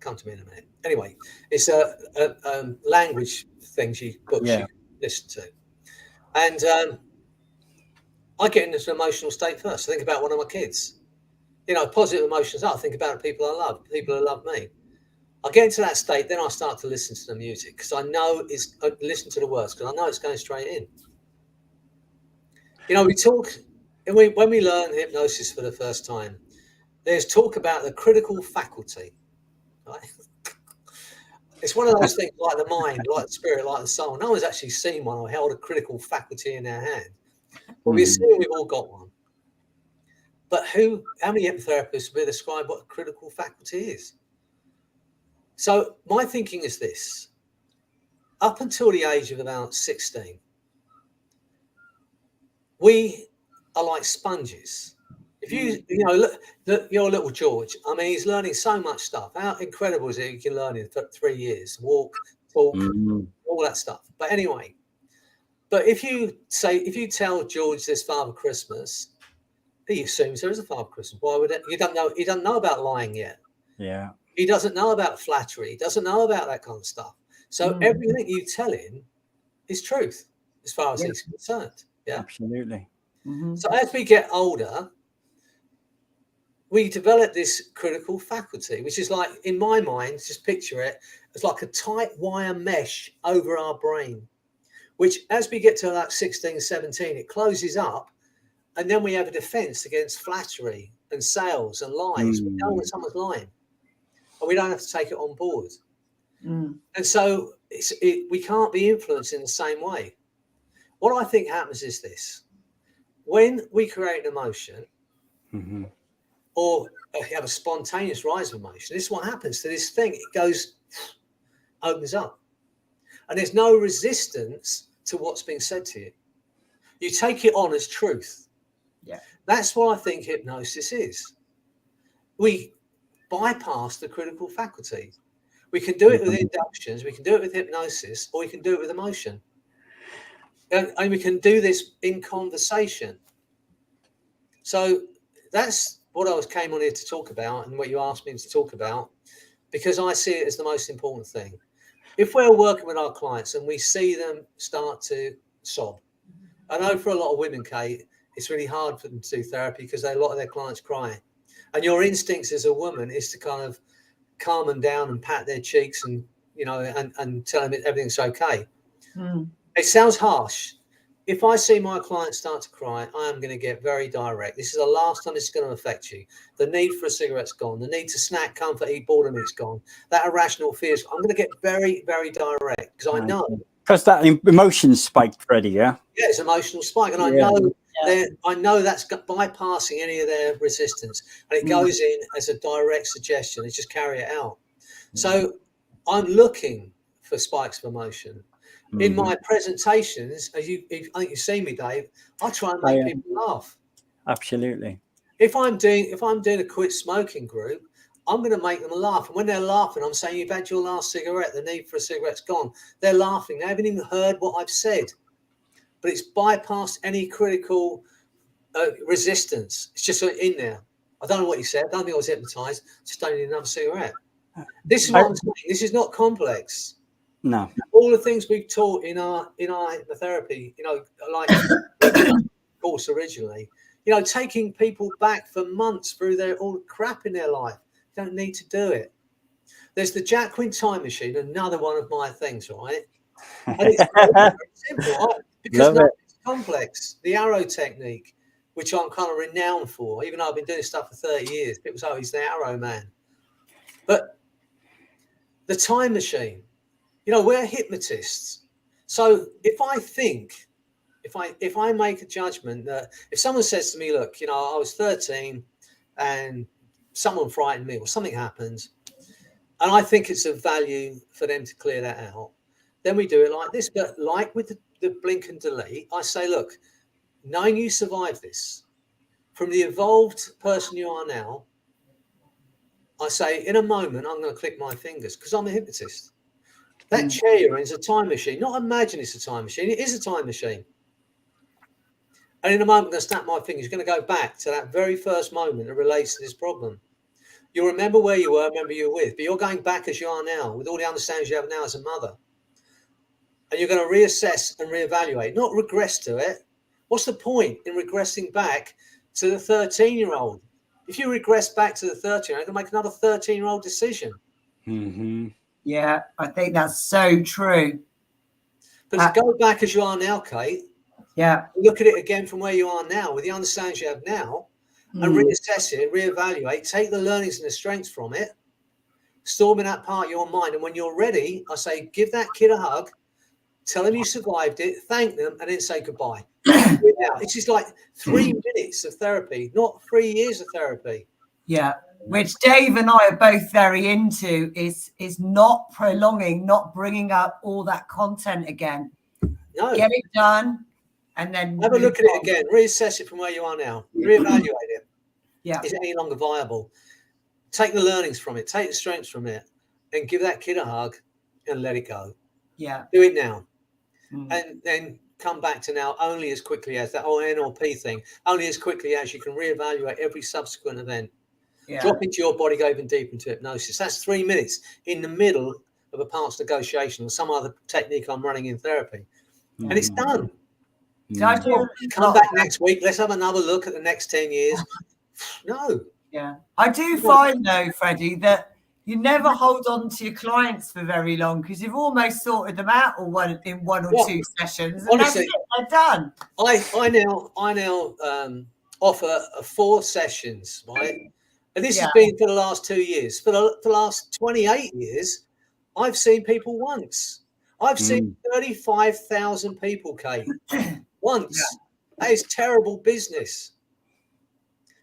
come to me in a minute. Anyway, it's a language things books you listen to. And I get into an emotional state first. I think about one of my kids. Positive emotions. I think about people I love, people who love me. I get into that state, then I start to listen to the music because I know listen to the words because I know it's going straight in. We talk, and when we learn hypnosis for the first time, there's talk about the critical faculty. Right? It's one of those things like the mind, like the spirit, like the soul. No one's actually seen one or held a critical faculty in their hand. But we assume we've all got one. But how many hypnotherapists will describe what a critical faculty is? So my thinking is this. Up until the age of about 16, we are like sponges. If look, your little George, I mean, he's learning so much stuff. How incredible is it? You can learn in 3 years, walk, talk, all that stuff. But anyway, if you tell George there's Father Christmas, he assumes there is a Father Christmas. Why would it? He doesn't know about lying yet. Yeah. He doesn't know about flattery. He doesn't know about that kind of stuff. So everything you tell him is truth as far as he's concerned. Yeah. Absolutely. So as we get older, we develop this critical faculty, which is like, in my mind, just picture it, it's like a tight wire mesh over our brain, which as we get to about 16, 17, it closes up. And then we have a defense against flattery and sales and lies. We know when someone's lying, and we don't have to take it on board. And so we can't be influenced in the same way. What I think happens is this. When we create an emotion or have a spontaneous rise of emotion, this is what happens to this thing. It goes, opens up. And there's no resistance to what's being said to you. You take it on as truth. Yeah. That's what I think hypnosis is. We bypass the critical faculty. We can do it with inductions, we can do it with hypnosis, or we can do it with emotion. And we can do this in conversation. So that's what I came on here to talk about and what you asked me to talk about, because I see it as the most important thing. If we're working with our clients and we see them start to sob, I know for a lot of women, Kate, it's really hard for them to do therapy because a lot of their clients cry. And your instincts as a woman is to kind of calm them down and pat their cheeks and, and tell them everything's okay. It sounds harsh. If I see my client start to cry, I am going to get very direct. This is the last time this is going to affect you. The need for a cigarette's gone. The need to snack, comfort, eat, boredom is gone. That irrational fears. I'm going to get very, very direct because I know. Because that emotion spiked, Freddie, yeah? Yeah, it's emotional spike. And I know that's bypassing any of their resistance. And it goes in as a direct suggestion. It's just carry it out. So I'm looking for spikes of emotion. In my presentations, I think you've seen me, Dave, I try and make people laugh. Absolutely. If I'm doing a quit smoking group, I'm going to make them laugh. And when they're laughing, I'm saying, you've had your last cigarette. The need for a cigarette's gone. They're laughing. They haven't even heard what I've said. But it's bypassed any critical resistance. It's just in there. I don't know what you said. I don't think I was hypnotized. Just don't need another cigarette. This is what I'm saying. This is not complex. No. All the things we've taught in our hypnotherapy, like course originally, taking people back for months through all the crap in their life. You don't need to do it. There's the Jacquin time machine, another one of my things, right? And it's very simple because it's complex. The arrow technique, which I'm kind of renowned for, even though I've been doing stuff for 30 years. People say, he's the arrow man. But the time machine, we're hypnotists. So if I make a judgment that if someone says to me, look, I was 13 and someone frightened me or something happened, and I think it's of value for them to clear that out, then we do it like this. But like with the blink and delete, I say, look, knowing you survived this, from the evolved person you are now, I say, in a moment, I'm going to click my fingers because I'm a hypnotist. That chair you're in is a time machine. Not imagine it's a time machine. It is a time machine. And in a moment, I'm going to snap my fingers. You're going to go back to that very first moment that relates to this problem. You'll remember where you were, remember you were with, but you're going back as you are now with all the understandings you have now as a mother. And you're going to reassess and reevaluate, not regress to it. What's the point in regressing back to the 13-year-old? If you regress back to the 13-year-old, you're going to make another 13-year-old decision. Mm-hmm. Yeah, I think that's so true. But to go back as you are now, Kate, look at it again from where you are now with the understanding you have now and reassess it, reevaluate, take the learnings and the strengths from it, storm in that part of your mind. And when you're ready, I say, give that kid a hug, tell them you survived it, thank them, and then say goodbye. It's just like 3 minutes of therapy, not 3 years of therapy. Yeah. Which Dave and I are both very into is not prolonging, not bringing up all that content again. No. Get it done and then have a look at it again, reassess it from where you are now, reevaluate it. Yeah. Is it any longer viable? Take the learnings from it, take the strengths from it, and give that kid a hug and let it go. Yeah. Do it now. And then come back to now only as quickly as that whole NLP thing, only as quickly as you can reevaluate every subsequent event. Yeah. Drop into your body, go even deeper into hypnosis. That's 3 minutes in the middle of a past negotiation or some other technique I'm running in therapy. And it's done. Come back next week. Let's have another look at the next 10 years. No. Yeah. I do find, though, Freddie, that you never hold on to your clients for very long because you've almost sorted them out in one or two sessions. And honestly, that's it, they're done. I now offer 4 sessions, right? And this has been for the last 2 years. For the last 28 years, I've seen people once. I've seen 35,000 people, Kate, once. Yeah. That is terrible business.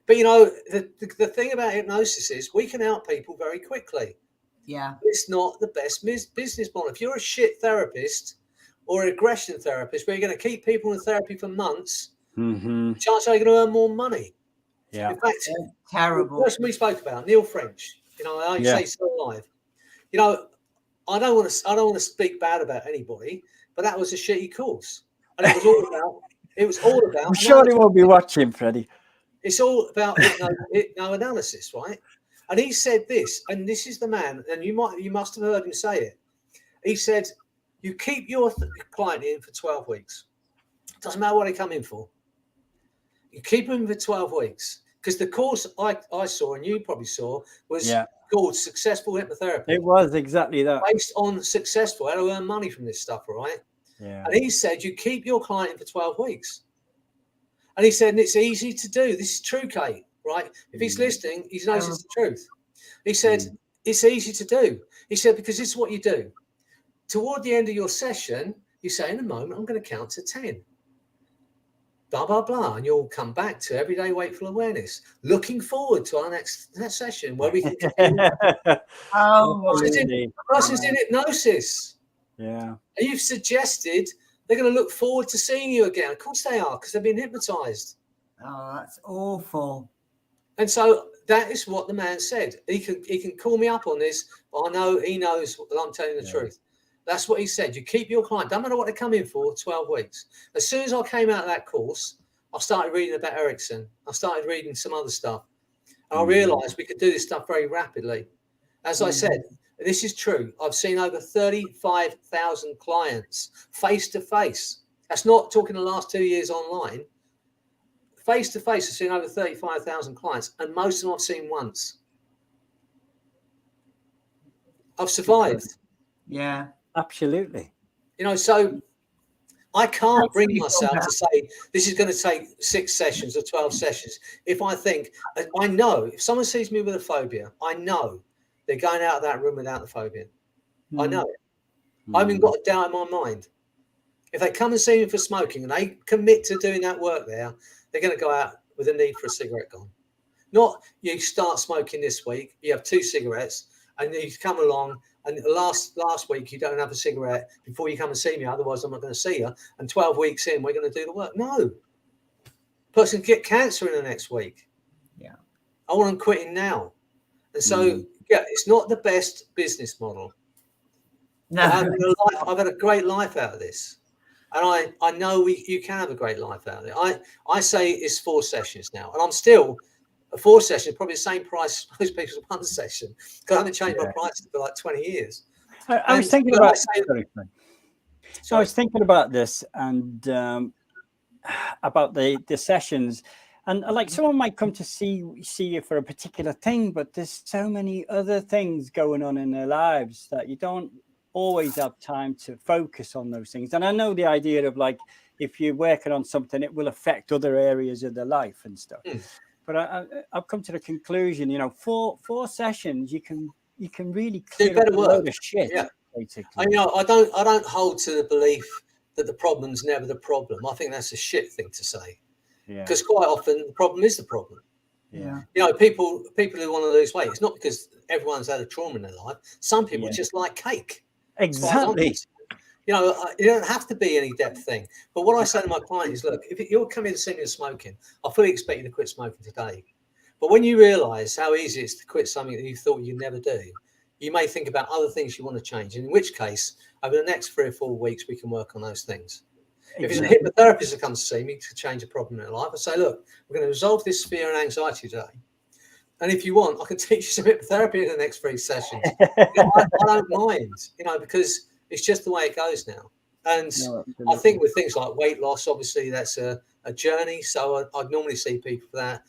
But, the thing about hypnosis is we can help people very quickly. Yeah. It's not the best business model. If you're a shit therapist or an aggression therapist where you're going to keep people in therapy for months, chances are you're going to earn more money. Yeah. In fact, terrible. The person we spoke about, Neil French, I say still alive. I don't want to speak bad about anybody, but that was a shitty course. And it was all about I'm sure he won't be watching, Freddie. It's all about hypnoanalysis, right? And he said this, and this is the man, and you must have heard him say it. He said, you keep your client in for 12 weeks. Doesn't matter what they come in for. You keep them for 12 weeks. Because the course I saw, and you probably saw, was called Successful Hypnotherapy. It was exactly that. Based on successful, how to earn money from this stuff, right? Yeah. And he said, you keep your client in for 12 weeks. And he said, and it's easy to do. This is true, Kate, right? If he's listening, he knows it's the truth. He said, it's easy to do. He said, because this is what you do. Toward the end of your session, you say, in a moment, I'm going to count to 10. Blah, blah, blah. And you'll come back to everyday wakeful awareness. Looking forward to our next session where we can. Person's in hypnosis. Yeah. And you've suggested they're going to look forward to seeing you again. Of course they are, because they've been hypnotized. Oh, that's awful. And so that is what the man said. He can call me up on this, but I know he knows that I'm telling the truth. That's what he said. You keep your client, don't matter what they come in for, 12 weeks. As soon as I came out of that course, I started reading about Erickson. I started reading some other stuff. And I realized we could do this stuff very rapidly. As I said, this is true. I've seen over 35,000 clients face to face. That's not talking the last 2 years online. Face to face, I've seen over 35,000 clients, and most of them I've seen once. I've survived. Yeah. Absolutely. You know, so I can't bring myself to say this is going to take 6 sessions or 12 sessions. If I think, I know, if someone sees me with a phobia, I know they're going out of that room without the phobia. I know it. I haven't got a doubt in my mind. If they come and see me for smoking and they commit to doing that work there, they're going to go out with a need for a cigarette gone. Not you start smoking this week, you have 2 cigarettes, and you come along, and last week you don't have a cigarette before you come and see me, otherwise I'm not going to see you. And 12 weeks in, we're going to do the work. No. Person can get cancer in the next week. Yeah. I want them quitting now. And so, yeah, it's not the best business model. No. I've had a great life out of this. And I know you can have a great life out of it. I say it's 4 sessions now. And I'm still, a 4 session, probably the same price as most people's 1 session. Because I haven't changed my prices for like 20 years. I was thinking about I was thinking about this and about the sessions. And like someone might come to see you for a particular thing, but there's so many other things going on in their lives that you don't always have time to focus on those things. And I know the idea of like, if you're working on something, it will affect other areas of their life and stuff. But I've come to the conclusion, you know, 4 sessions, you can really clear up a load of shit. Yeah. Basically. And, you know, I don't hold to the belief that the problem's never the problem. I think that's a shit thing to say. Because quite often the problem is the problem. Yeah. You know, people who want to lose weight, it's not because everyone's had a trauma in their life. Some people just like cake. Exactly. You know, it don't have to be any depth thing. But what I say to my client is, look, if you're coming to see me smoking, I fully expect you to quit smoking today. But when you realise how easy it is to quit something that you thought you'd never do, you may think about other things you want to change. In which case, over the next 3 or 4 weeks, we can work on those things. If it's a hypnotherapist that comes to see me to change a problem in their life, I say, look, we're going to resolve this fear and anxiety today. And if you want, I can teach you some hypnotherapy in the next 3 sessions. You know, I don't mind, you know, because it's just the way it goes now. And I think with things like weight loss, obviously that's a journey. So I'd normally see people for that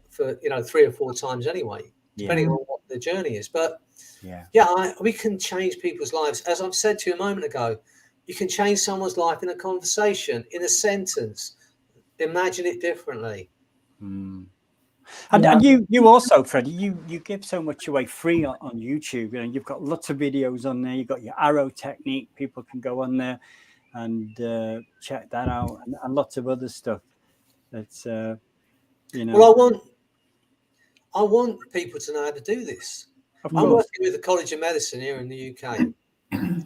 for, you know, 3 or 4 times anyway, depending on what the journey is. But we can change people's lives. As I've said to you a moment ago, you can change someone's life in a conversation, in a sentence. Imagine it differently. And you also, Freddie, you give so much away free on YouTube. You know, you've got lots of videos on there. You've got your arrow technique. People can go on there and check that out, and lots of other stuff. That's you know. Well, I want people to know how to do this. I'm working with the College of Medicine here in the UK, and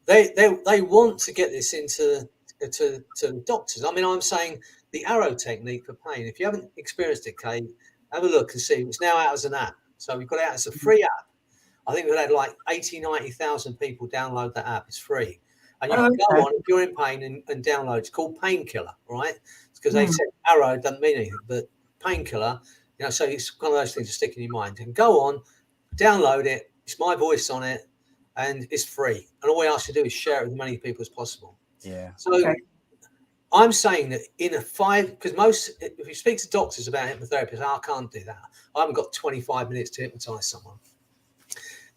they want to get this into to doctors. I mean, I'm saying the arrow technique for pain. If you haven't experienced it, Kate, have a look and see. It's now out as an app. So we've got it out as a free app. I think we've had like 90,000 people download that app. It's free. And you can go on if you're in pain and download. It's called Painkiller, right? It's because they said arrow doesn't mean anything, but painkiller, you know, so it's one of those things to stick in your mind. And go on, download it. It's my voice on it, and it's free. And all we ask you to do is share it with as many people as possible. Yeah. So I'm saying that in a 5, because if you speak to doctors about hypnotherapy, I can't do that. I haven't got 25 minutes to hypnotize someone.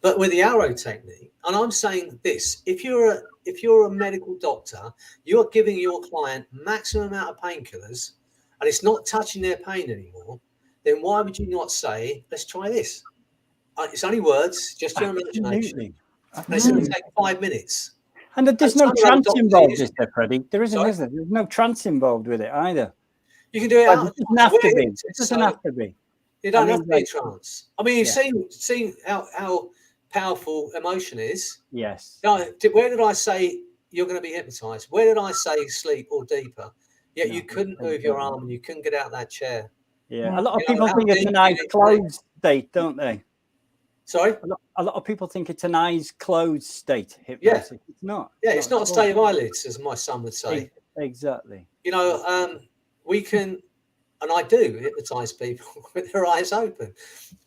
But with the arrow technique, and I'm saying this, if you're a medical doctor, you're giving your client maximum amount of painkillers, and it's not touching their pain anymore, then why would you not say, let's try this? It's only words, just your imagination. And it's going to take 5 minutes. And there's no trance involved, is there, Freddie? There isn't, is there? There's no trance involved with it either. You can do it out. It doesn't have to be. It doesn't have to be. You don't have to be a trance. I mean, you've seen how powerful emotion is. Yes. Where did I say you're going to be hypnotized? Where did I say sleep or deeper? Yet you couldn't move your arm and you couldn't get out of that chair. Yeah, a lot of people think it's an eyes closed state, don't they? Sorry? A lot of people think it's an eyes closed state, hypnosis. Yeah. It's not. Yeah, it's not a state of eyelids, as my son would say. Exactly. You know, we can, and I do hypnotize people with their eyes open,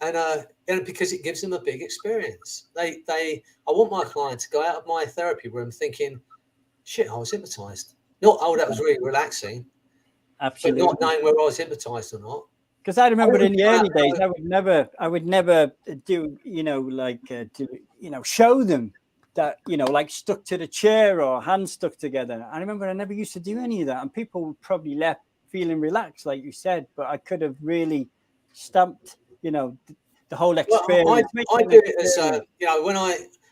and because it gives them a big experience. I want my client to go out of my therapy room thinking, shit, I was hypnotized. Not, oh, that was really relaxing. Absolutely. But not knowing whether I was hypnotized or not. Because I remember in the early days, I would never do, show them that, like stuck to the chair or hands stuck together. I remember I never used to do any of that. And people probably left feeling relaxed, like you said, but I could have really stamped, the whole experience. Well, I do it as,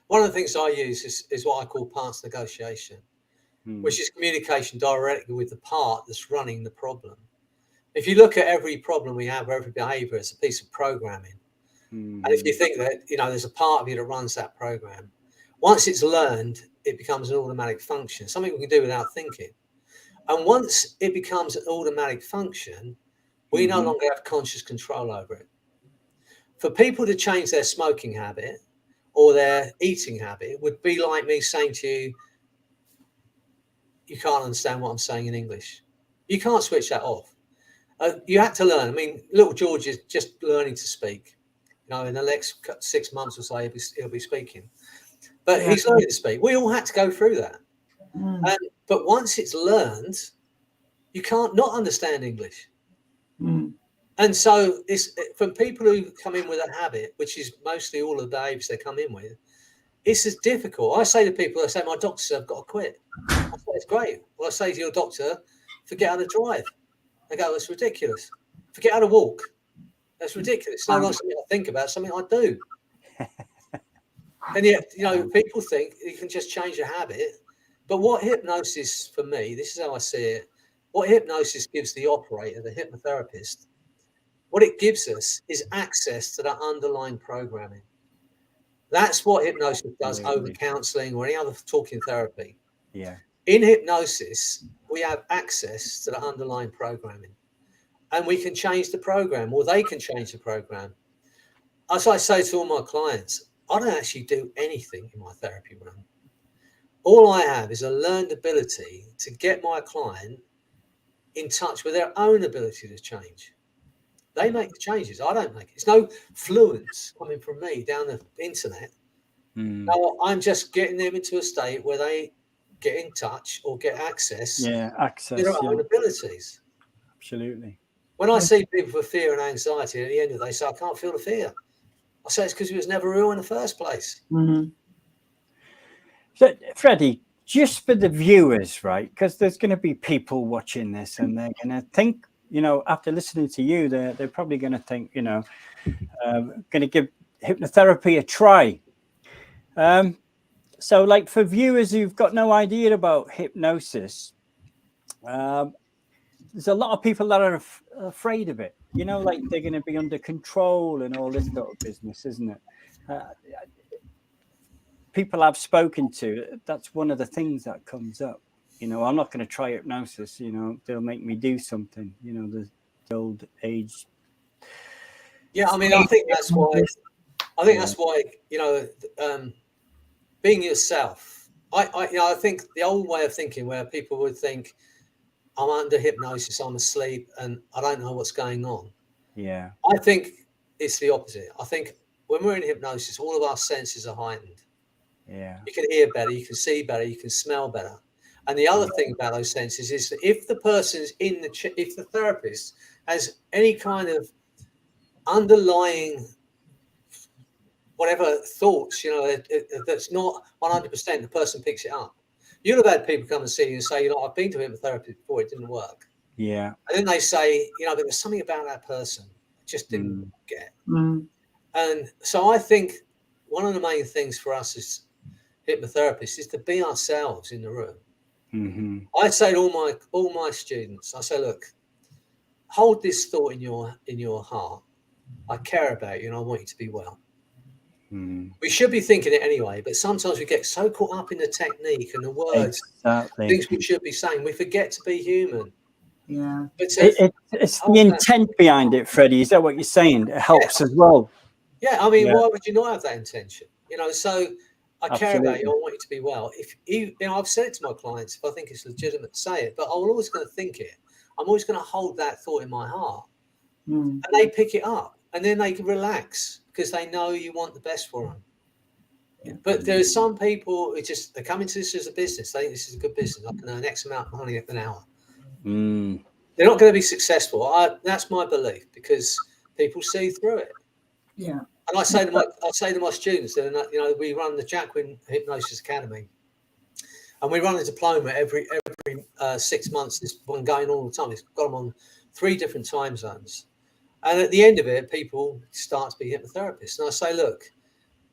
one of the things I use is what I call parts negotiation, which is communication directly with the part that's running the problem. If you look at every problem we have, every behavior, it's a piece of programming. And if you think that, there's a part of you that runs that program, once it's learned, it becomes an automatic function, something we can do without thinking. And once it becomes an automatic function, we no longer have conscious control over it. For people to change their smoking habit or their eating habit would be like me saying to you, you can't understand what I'm saying in English. You can't switch that off. You had to learn. I mean, little George is just learning to speak. In the next 6 months or so, he'll be speaking. But he's learning to speak. We all had to go through that. But once it's learned, you can't not understand English. And so it's from people who come in with a habit, which is mostly all of the behaviors they come in with, it's as difficult. I say to people, I say, my doctor said I've got to quit. I say, it's great. Well, I say to your doctor, forget how to drive. They go, that's ridiculous. Forget how to walk. That's ridiculous. It's not something I think about, something I do. And yet, people think you can just change a habit. But what hypnosis, for me, this is how I see it, what hypnosis gives the operator, the hypnotherapist, what it gives us is access to that underlying programming. That's what hypnosis does over counseling or any other talking therapy. Yeah. In hypnosis, we have access to the underlying programming and we can change the program, or they can change the program. As I say to all my clients, I don't actually do anything in my therapy room. All I have is a learned ability to get my client in touch with their own ability to change. They make the changes. I don't make it. It's no fluence coming from me down the internet. No, I'm just getting them into a state where they get in touch or get access to their own abilities. Absolutely. When I see people with fear and anxiety, at the end of the day, they say, I can't feel the fear. I say it's because it was never real in the first place. So, Freddie, just for the viewers, right? Because there's going to be people watching this and they're going to think, after listening to you, they're probably going to think, going to give hypnotherapy a try. So like for viewers who've got no idea about hypnosis, there's a lot of people that are afraid of it, like they're going to be under control and all this sort of business, isn't it? People I've spoken to, that's one of the things that comes up. I'm not going to try hypnosis, they'll make me do something, the old age. Yeah, I mean, I think that's why, being yourself. I think the old way of thinking where people would think, I'm under hypnosis, I'm asleep, and I don't know what's going on. Yeah. I think it's the opposite. I think when we're in hypnosis, all of our senses are heightened. Yeah. You can hear better, you can see better, you can smell better. And the other thing about those senses is that if the person's if the therapist has any kind of underlying whatever thoughts, that's not 100%, the person picks it up. You'll have had people come and see you and say, I've been to hypnotherapy before, it didn't work. Yeah. And then they say, there was something about that person I just didn't get. And so I think one of the main things for us as hypnotherapists is to be ourselves in the room. I say to all my students, I say, look, hold this thought in your heart. I care about you and I want you to be well. We should be thinking it anyway, but sometimes we get so caught up in the technique and the words, Exactly. things we should be saying, we forget to be human. Yeah. But It's the intent behind it, Freddie. Is that what you're saying? It helps as well. Yeah, I mean, why would you not have that intention? You know, so I care about you. I want you to be well. If you know, I've said it to my clients, if I think it's legitimate to say it, but I'm always going to think it. I'm always going to hold that thought in my heart, and they pick it up, and then they can relax because they know you want the best for them. But there's some people who they come into this as a business. They think this is a good business. I can earn X amount of money an hour. They're not going to be successful. That's my belief, because people see through it. Yeah. And I say to my students that, you know, we run the Jacquin Hypnosis Academy, and we run a diploma every 6 months. This one going on all the time. It's got them on 3 different time zones, and at the end of it, people start to be hypnotherapists. And I say, look,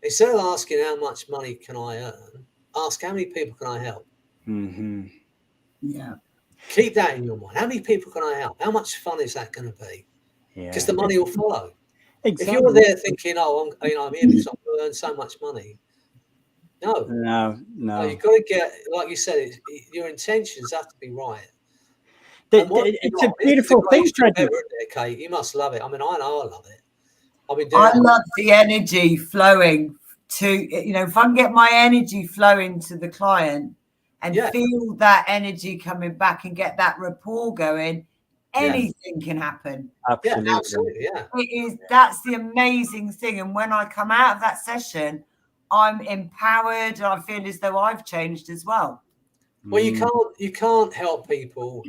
instead of asking how much money can I earn, ask how many people can I help. Yeah. Keep that in your mind. How many people can I help? How much fun is that going to be? Because the money will follow. Exactly. If you're there thinking, oh, I'm here because I'm going to earn so much money. No. You've got to get, like you said, your intentions have to be right. It's a beautiful thing, Freddy. Kate, you must love it. I mean, I know I love it. I love the energy flowing to, you know, if I can get my energy flowing to the client and feel that energy coming back and get that rapport going, anything can happen. Absolutely. That's the amazing thing. And when I come out of that session, I'm empowered. I feel as though I've changed as well. Well, you can't help people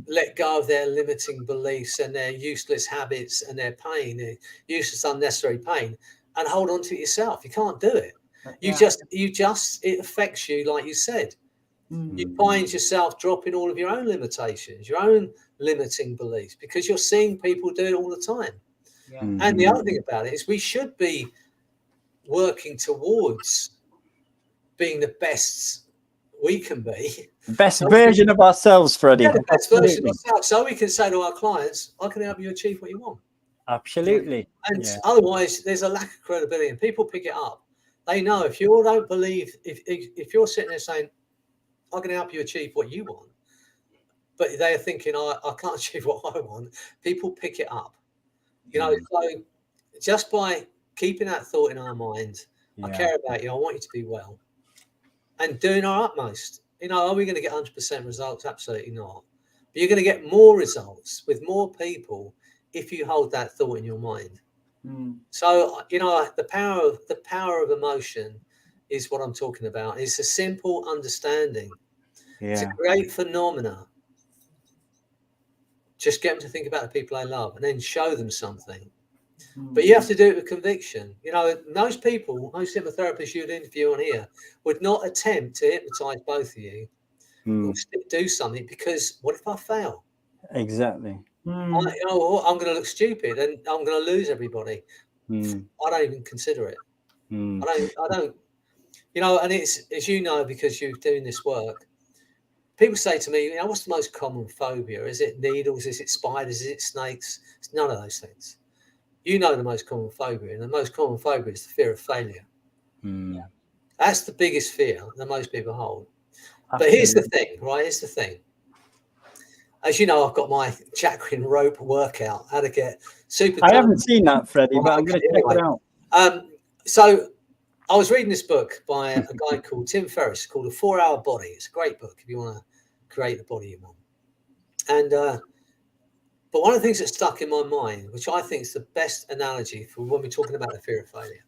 let go of their limiting beliefs and their useless habits and their pain, their useless unnecessary pain, and hold on to it yourself. You can't do it. It affects you, like you said. You find yourself dropping all of your own limitations, your own limiting beliefs, because you're seeing people do it all the time. And the other thing about it is we should be working towards being the best we can be. The best version of ourselves, Freddie. The best version of ourselves. So we can say to our clients, I can help you achieve what you want. Absolutely. And otherwise, there's a lack of credibility, and people pick it up. They know if you don't believe, if you're sitting there saying, I can help you achieve what you want, but they're thinking, I can't achieve what I want, people pick it up. You know, so just by keeping that thought in our mind, I care about you, I want you to be well, and doing our utmost. You know, are we going to get 100% results? Absolutely not. But you're going to get more results with more people if you hold that thought in your mind. So, you know, the power of emotion is what I'm talking about. It's a simple understanding. It's a great phenomena. Just get them to think about the people they love and then show them something. But you have to do it with conviction. You know, most hypnotherapists you'd interview on here would not attempt to hypnotize both of you or do something, because what if I fail? Exactly. I'm going to look stupid and I'm going to lose everybody. I don't even consider it. I don't, you know, and it's, as you know, because you're doing this work, people say to me, you know, what's the most common phobia? Is it needles? Is it spiders? Is it snakes? It's none of those things. You know the most common phobia, and the most common phobia is the fear of failure. That's the biggest fear that most people hold. Absolutely. But here's the thing, right? Here's the thing. As you know, I've got my Jacquin rope workout, how to get super. I haven't seen that, Freddie, but I'm going to check it out. So I was reading this book by a guy called Tim Ferriss called The 4-Hour Body. It's a great book if you want to create the body you want. And but one of the things that stuck in my mind, which I think is the best analogy for when we're talking about the fear of failure,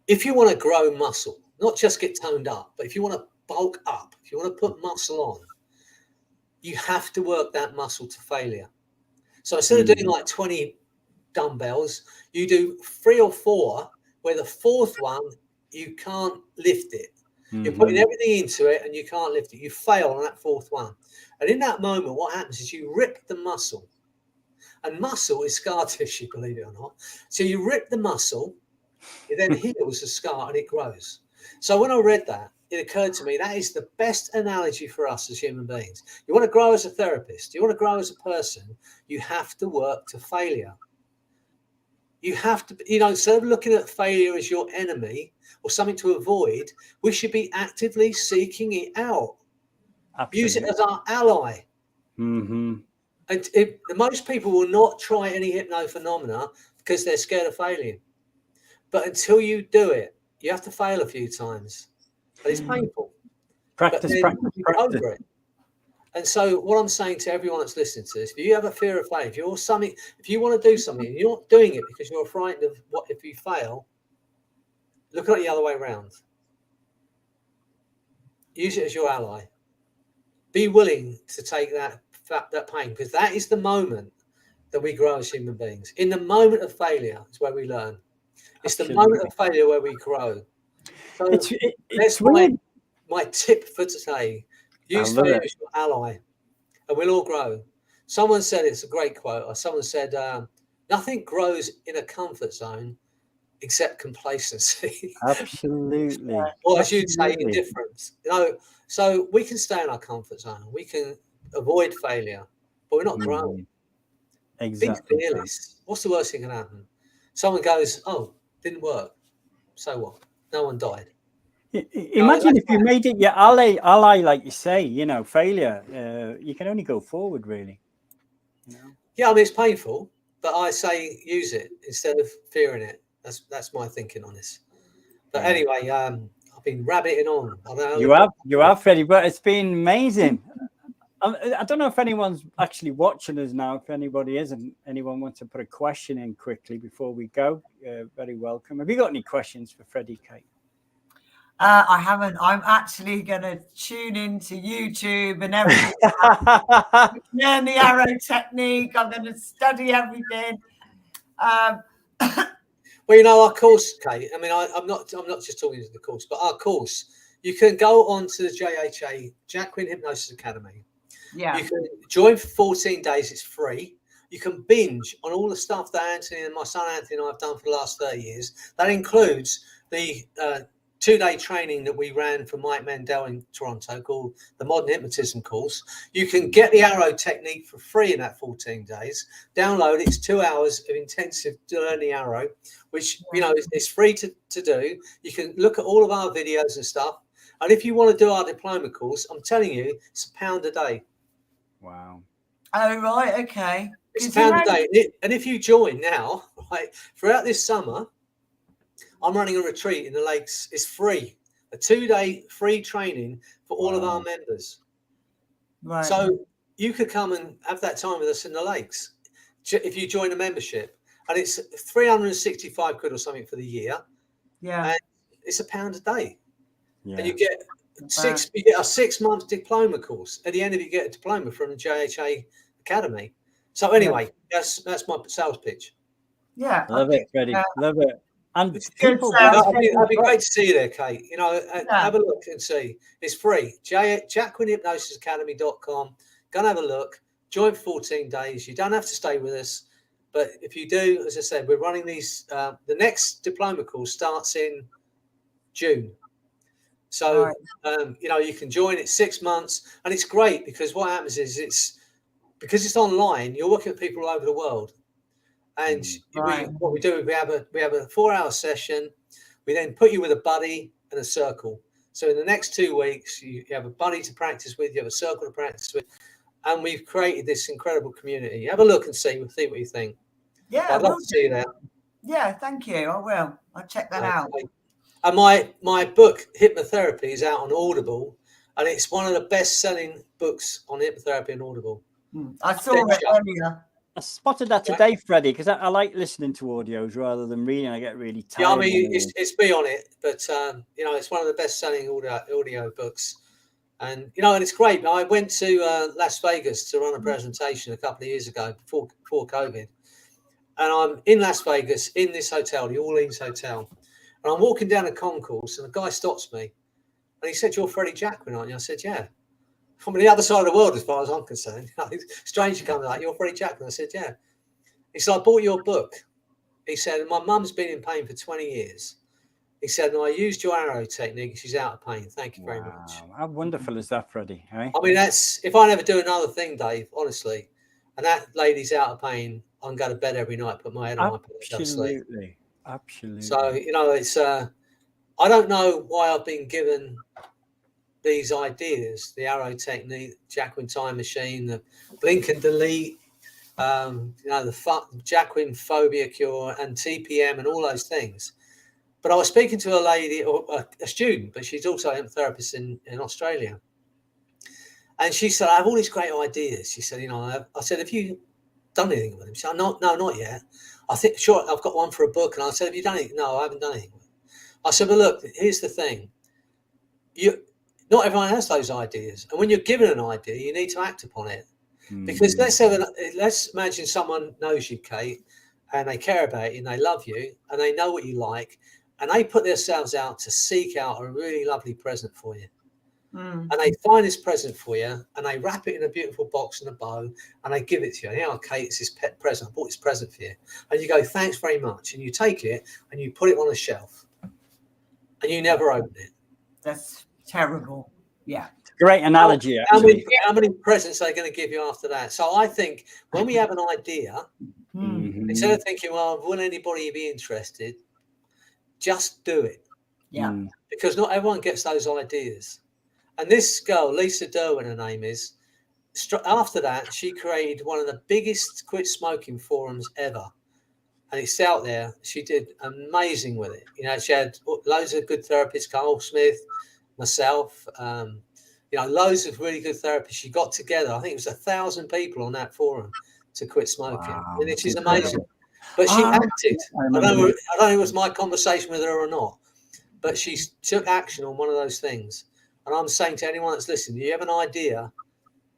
if you want to grow muscle, not just get toned up, but if you want to bulk up, if you want to put muscle on, you have to work that muscle to failure. So instead of doing like 20 dumbbells, you do 3 or 4, where the 4th one, you can't lift it. You're putting everything into it and you can't lift it. You fail on that 4th one. And in that moment, what happens is you rip the muscle. And muscle is scar tissue, believe it or not. So you rip the muscle, it then heals the scar and it grows. So when I read that, it occurred to me that is the best analogy for us as human beings. You want to grow as a therapist, you want to grow as a person, you have to work to failure. You have to, instead of looking at failure as your enemy or something to avoid, we should be actively seeking it out. Absolutely. Use it as our ally. Mm-hmm. And most people will not try any hypno-phenomena because they're scared of failing. But until you do it, you have to fail a few times. And it's painful. Practice. Over it. And so what I'm saying to everyone that's listening to this, if you have a fear of failure, if you want to do something and you're not doing it because you're frightened of what if you fail, look at it the other way around. Use it as your ally. Be willing to take that pain, because that is the moment that we grow as human beings. In the moment of failure is where we learn. It's the moment of failure where we grow. So that's my tip for today. Use failure as your ally, and we'll all grow. Someone said, it's a great quote, or someone said, nothing grows in a comfort zone except complacency. Absolutely. Or as you'd say, indifference. So we can stay in our comfort zone. We can avoid failure, but we're not growing. Exactly. Be fearless. What's the worst thing can happen? Someone goes, oh, didn't work. So what? No one died. Imagine if you made it your ally, like you say, failure, you can only go forward, really. Yeah, I mean, it's painful, but I say use it instead of fearing it. That's my thinking on this. But anyway, I've been rabbiting on. You have, Freddie, but it's been amazing. I don't know if anyone's actually watching us now. If anybody isn't, anyone wants to put a question in quickly before we go, very welcome. Have you got any questions for Freddie, Kate? I haven't. I'm actually going to tune into YouTube and everything. Learn the arrow technique. I'm going to study everything. Well, our course, Kate. I mean, I'm not just talking to the course, but our course. You can go on to the JHA, Jacquin Hypnosis Academy. Yeah. You can join for 14 days. It's free. You can binge on all the stuff that Anthony and my son Anthony and I have done for the last 30 years. That includes the 2-day training that we ran for Mike Mandel in Toronto called the Modern Hypnotism course. You can get the arrow technique for free in that 14 days. Download it. It's 2 hours of intensive to learn the arrow, which, is free to do. You can look at all of our videos and stuff. And if you want to do our diploma course, I'm telling you, it's £1 a day. Wow. Oh, right. Okay. It's £1 a day. And if you join now, right, throughout this summer, I'm running a retreat in the lakes. It's free, a 2-day free training for all of our members. Right. So you could come and have that time with us in the lakes if you join a membership, and it's 365 quid or something for the year. Yeah. And it's £1 a day. Yeah. And you get a 6-month diploma course. At the end of it, you get a diploma from the JHA Academy. So anyway, that's my sales pitch. Yeah. Love it, Freddie. Love it. And people, that'd be great to see you there, Kate. Have a look and see. It's free. JacquinHypnosisAcademy.com. Go and have a look. Join for 14 days. You don't have to stay with us. But if you do, as I said, we're running these. The next diploma course starts in June. So, you can join it 6 months. And it's great because what happens is because it's online, you're working with people all over the world. And what we do, we have a 4-hour session. We then put you with a buddy and a circle. So in the next 2 weeks, you have a buddy to practice with, you have a circle to practice with, and we've created this incredible community. Have a look and see what you think. Yeah, I'd love to see you there. Yeah, thank you. I will. I'll check that out. And my book, Hypnotherapy, is out on Audible, and it's one of the best-selling books on hypnotherapy on Audible. I saw it earlier. I spotted that today, Freddie, because I like listening to audios rather than reading. I get really tired. Yeah, I mean, it's me on it, but it's one of the best-selling audio books, and and it's great. I went to Las Vegas to run a presentation a couple of years ago before COVID, and I'm in Las Vegas in this hotel, the Orleans Hotel, and I'm walking down the concourse, and a guy stops me, and he said, "You're Freddy Jacquin, aren't you?" I said, "Yeah." From the other side of the world, as far as I'm concerned. Stranger comes like, "You're Freddy Jacquin." I said, "Yeah." He said, "I bought your book." He said, "My mum's been in pain for 20 years." He said, "And I used your arrow technique. She's out of pain. Thank you very much." How wonderful is that, Freddie? Eh? I mean, that's if I never do another thing, Dave, honestly, and that lady's out of pain, I can go to bed every night, put my head on my pillow, go to sleep. Absolutely. So, you know, it's I don't know why I've been given these ideas, the arrow technique, Jacquin time machine, the blink and delete, you know, the Jacquin phobia cure and TPM and all those things. But I was speaking to a lady, or a student, but she's also a therapist in Australia. And she said, I have all these great ideas. She said, you know, I said, have you done anything with them? She said, no, not yet. I think, sure, I've got one for a book. And I said, have you done anything? No, I haven't done anything with it. I said, well, look, here's the thing. Not everyone has those ideas. And when you're given an idea, you need to act upon it. Because let's imagine someone knows you, Kate, and they care about you and they love you and they know what you like, and they put themselves out to seek out a really lovely present for you. And they find this present for you and they wrap it in a beautiful box and a bow and they give it to you. And, Kate, it's this pet present. I bought this present for you. And you go, thanks very much. And you take it and you put it on a shelf and you never open it. That's terrible. Yeah. Great analogy. How many presents are they going to give you after that? So I think when we have an idea, instead of thinking, well, will anybody be interested? Just do it. Yeah. Because not everyone gets those ideas. And this girl, Lisa Derwin, her name is, after that, she created one of the biggest quit smoking forums ever. And it's out there. She did amazing with it. You know, she had loads of good therapists, Carl Smith, myself, you know, loads of really good therapists. She got together. I think it was 1,000 people on that forum to quit smoking. Wow, and it is amazing. But she acted. I don't know if it was my conversation with her or not, but she took action on one of those things. And I'm saying to anyone that's listening, you have an idea,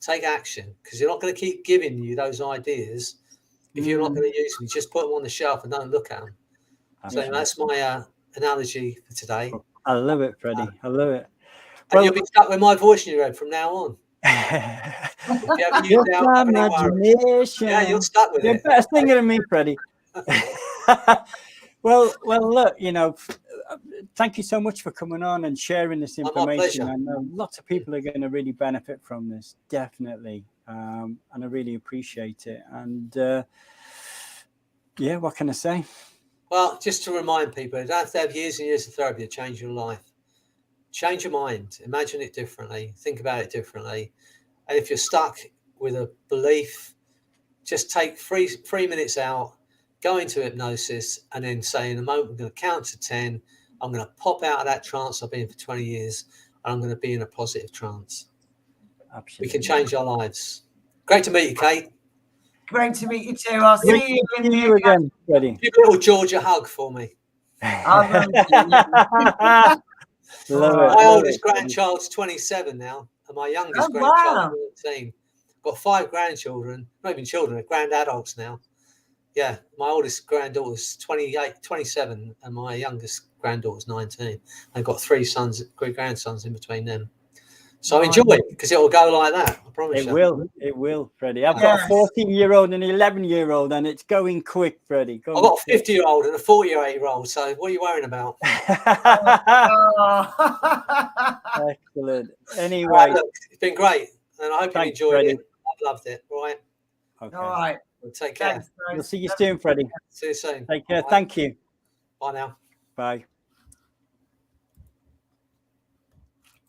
take action, because you're not going to keep giving you those ideas if you're not going to use them. Just put them on the shelf and don't look at them. So that's my analogy for today. I love it, Freddie. I love it. And you'll be stuck with my voice in your head from now on. If you ever imagination. Yeah, you're stuck with it. You're better singer than me, Freddie. Well, look, you know, thank you so much for coming on and sharing this information. I know lots of people are going to really benefit from this, definitely. And I really appreciate it. And yeah, what can I say? Well, just to remind people, you don't have to have years and years of therapy to change your life. Change your mind, imagine it differently, think about it differently. And if you're stuck with a belief, just take three minutes out, go into hypnosis, and then say, in a moment, I'm going to count to 10. I'm going to pop out of that trance I've been in for 20 years, and I'm going to be in a positive trance. Absolutely. We can change our lives. Great to meet you, Kate. Great to meet you too. I'll see you again, Freddie. Give little George a hug for me. My oldest grandchild's 27 now, and my youngest grandchild's 13. Got 5 grandchildren, not even children, they're grand adults now. Yeah, my oldest granddaughter's 27, and my youngest granddaughter's 19. I've got 3 grandsons in between them. So enjoy it, because it will go like that. I promise you. It will, Freddie. I've got a 14-year-old and an 11-year-old, and it's going quick, Freddie. I've got a 50-year-old and a 48-year-old. So what are you worrying about? Excellent. Anyway, look, it's been great, and I hope you enjoyed it. I've loved it. Right. Okay. All right. Well, take care. We'll see you soon, Freddie. See you soon. Take care. Bye. Thank you. Bye now. Bye.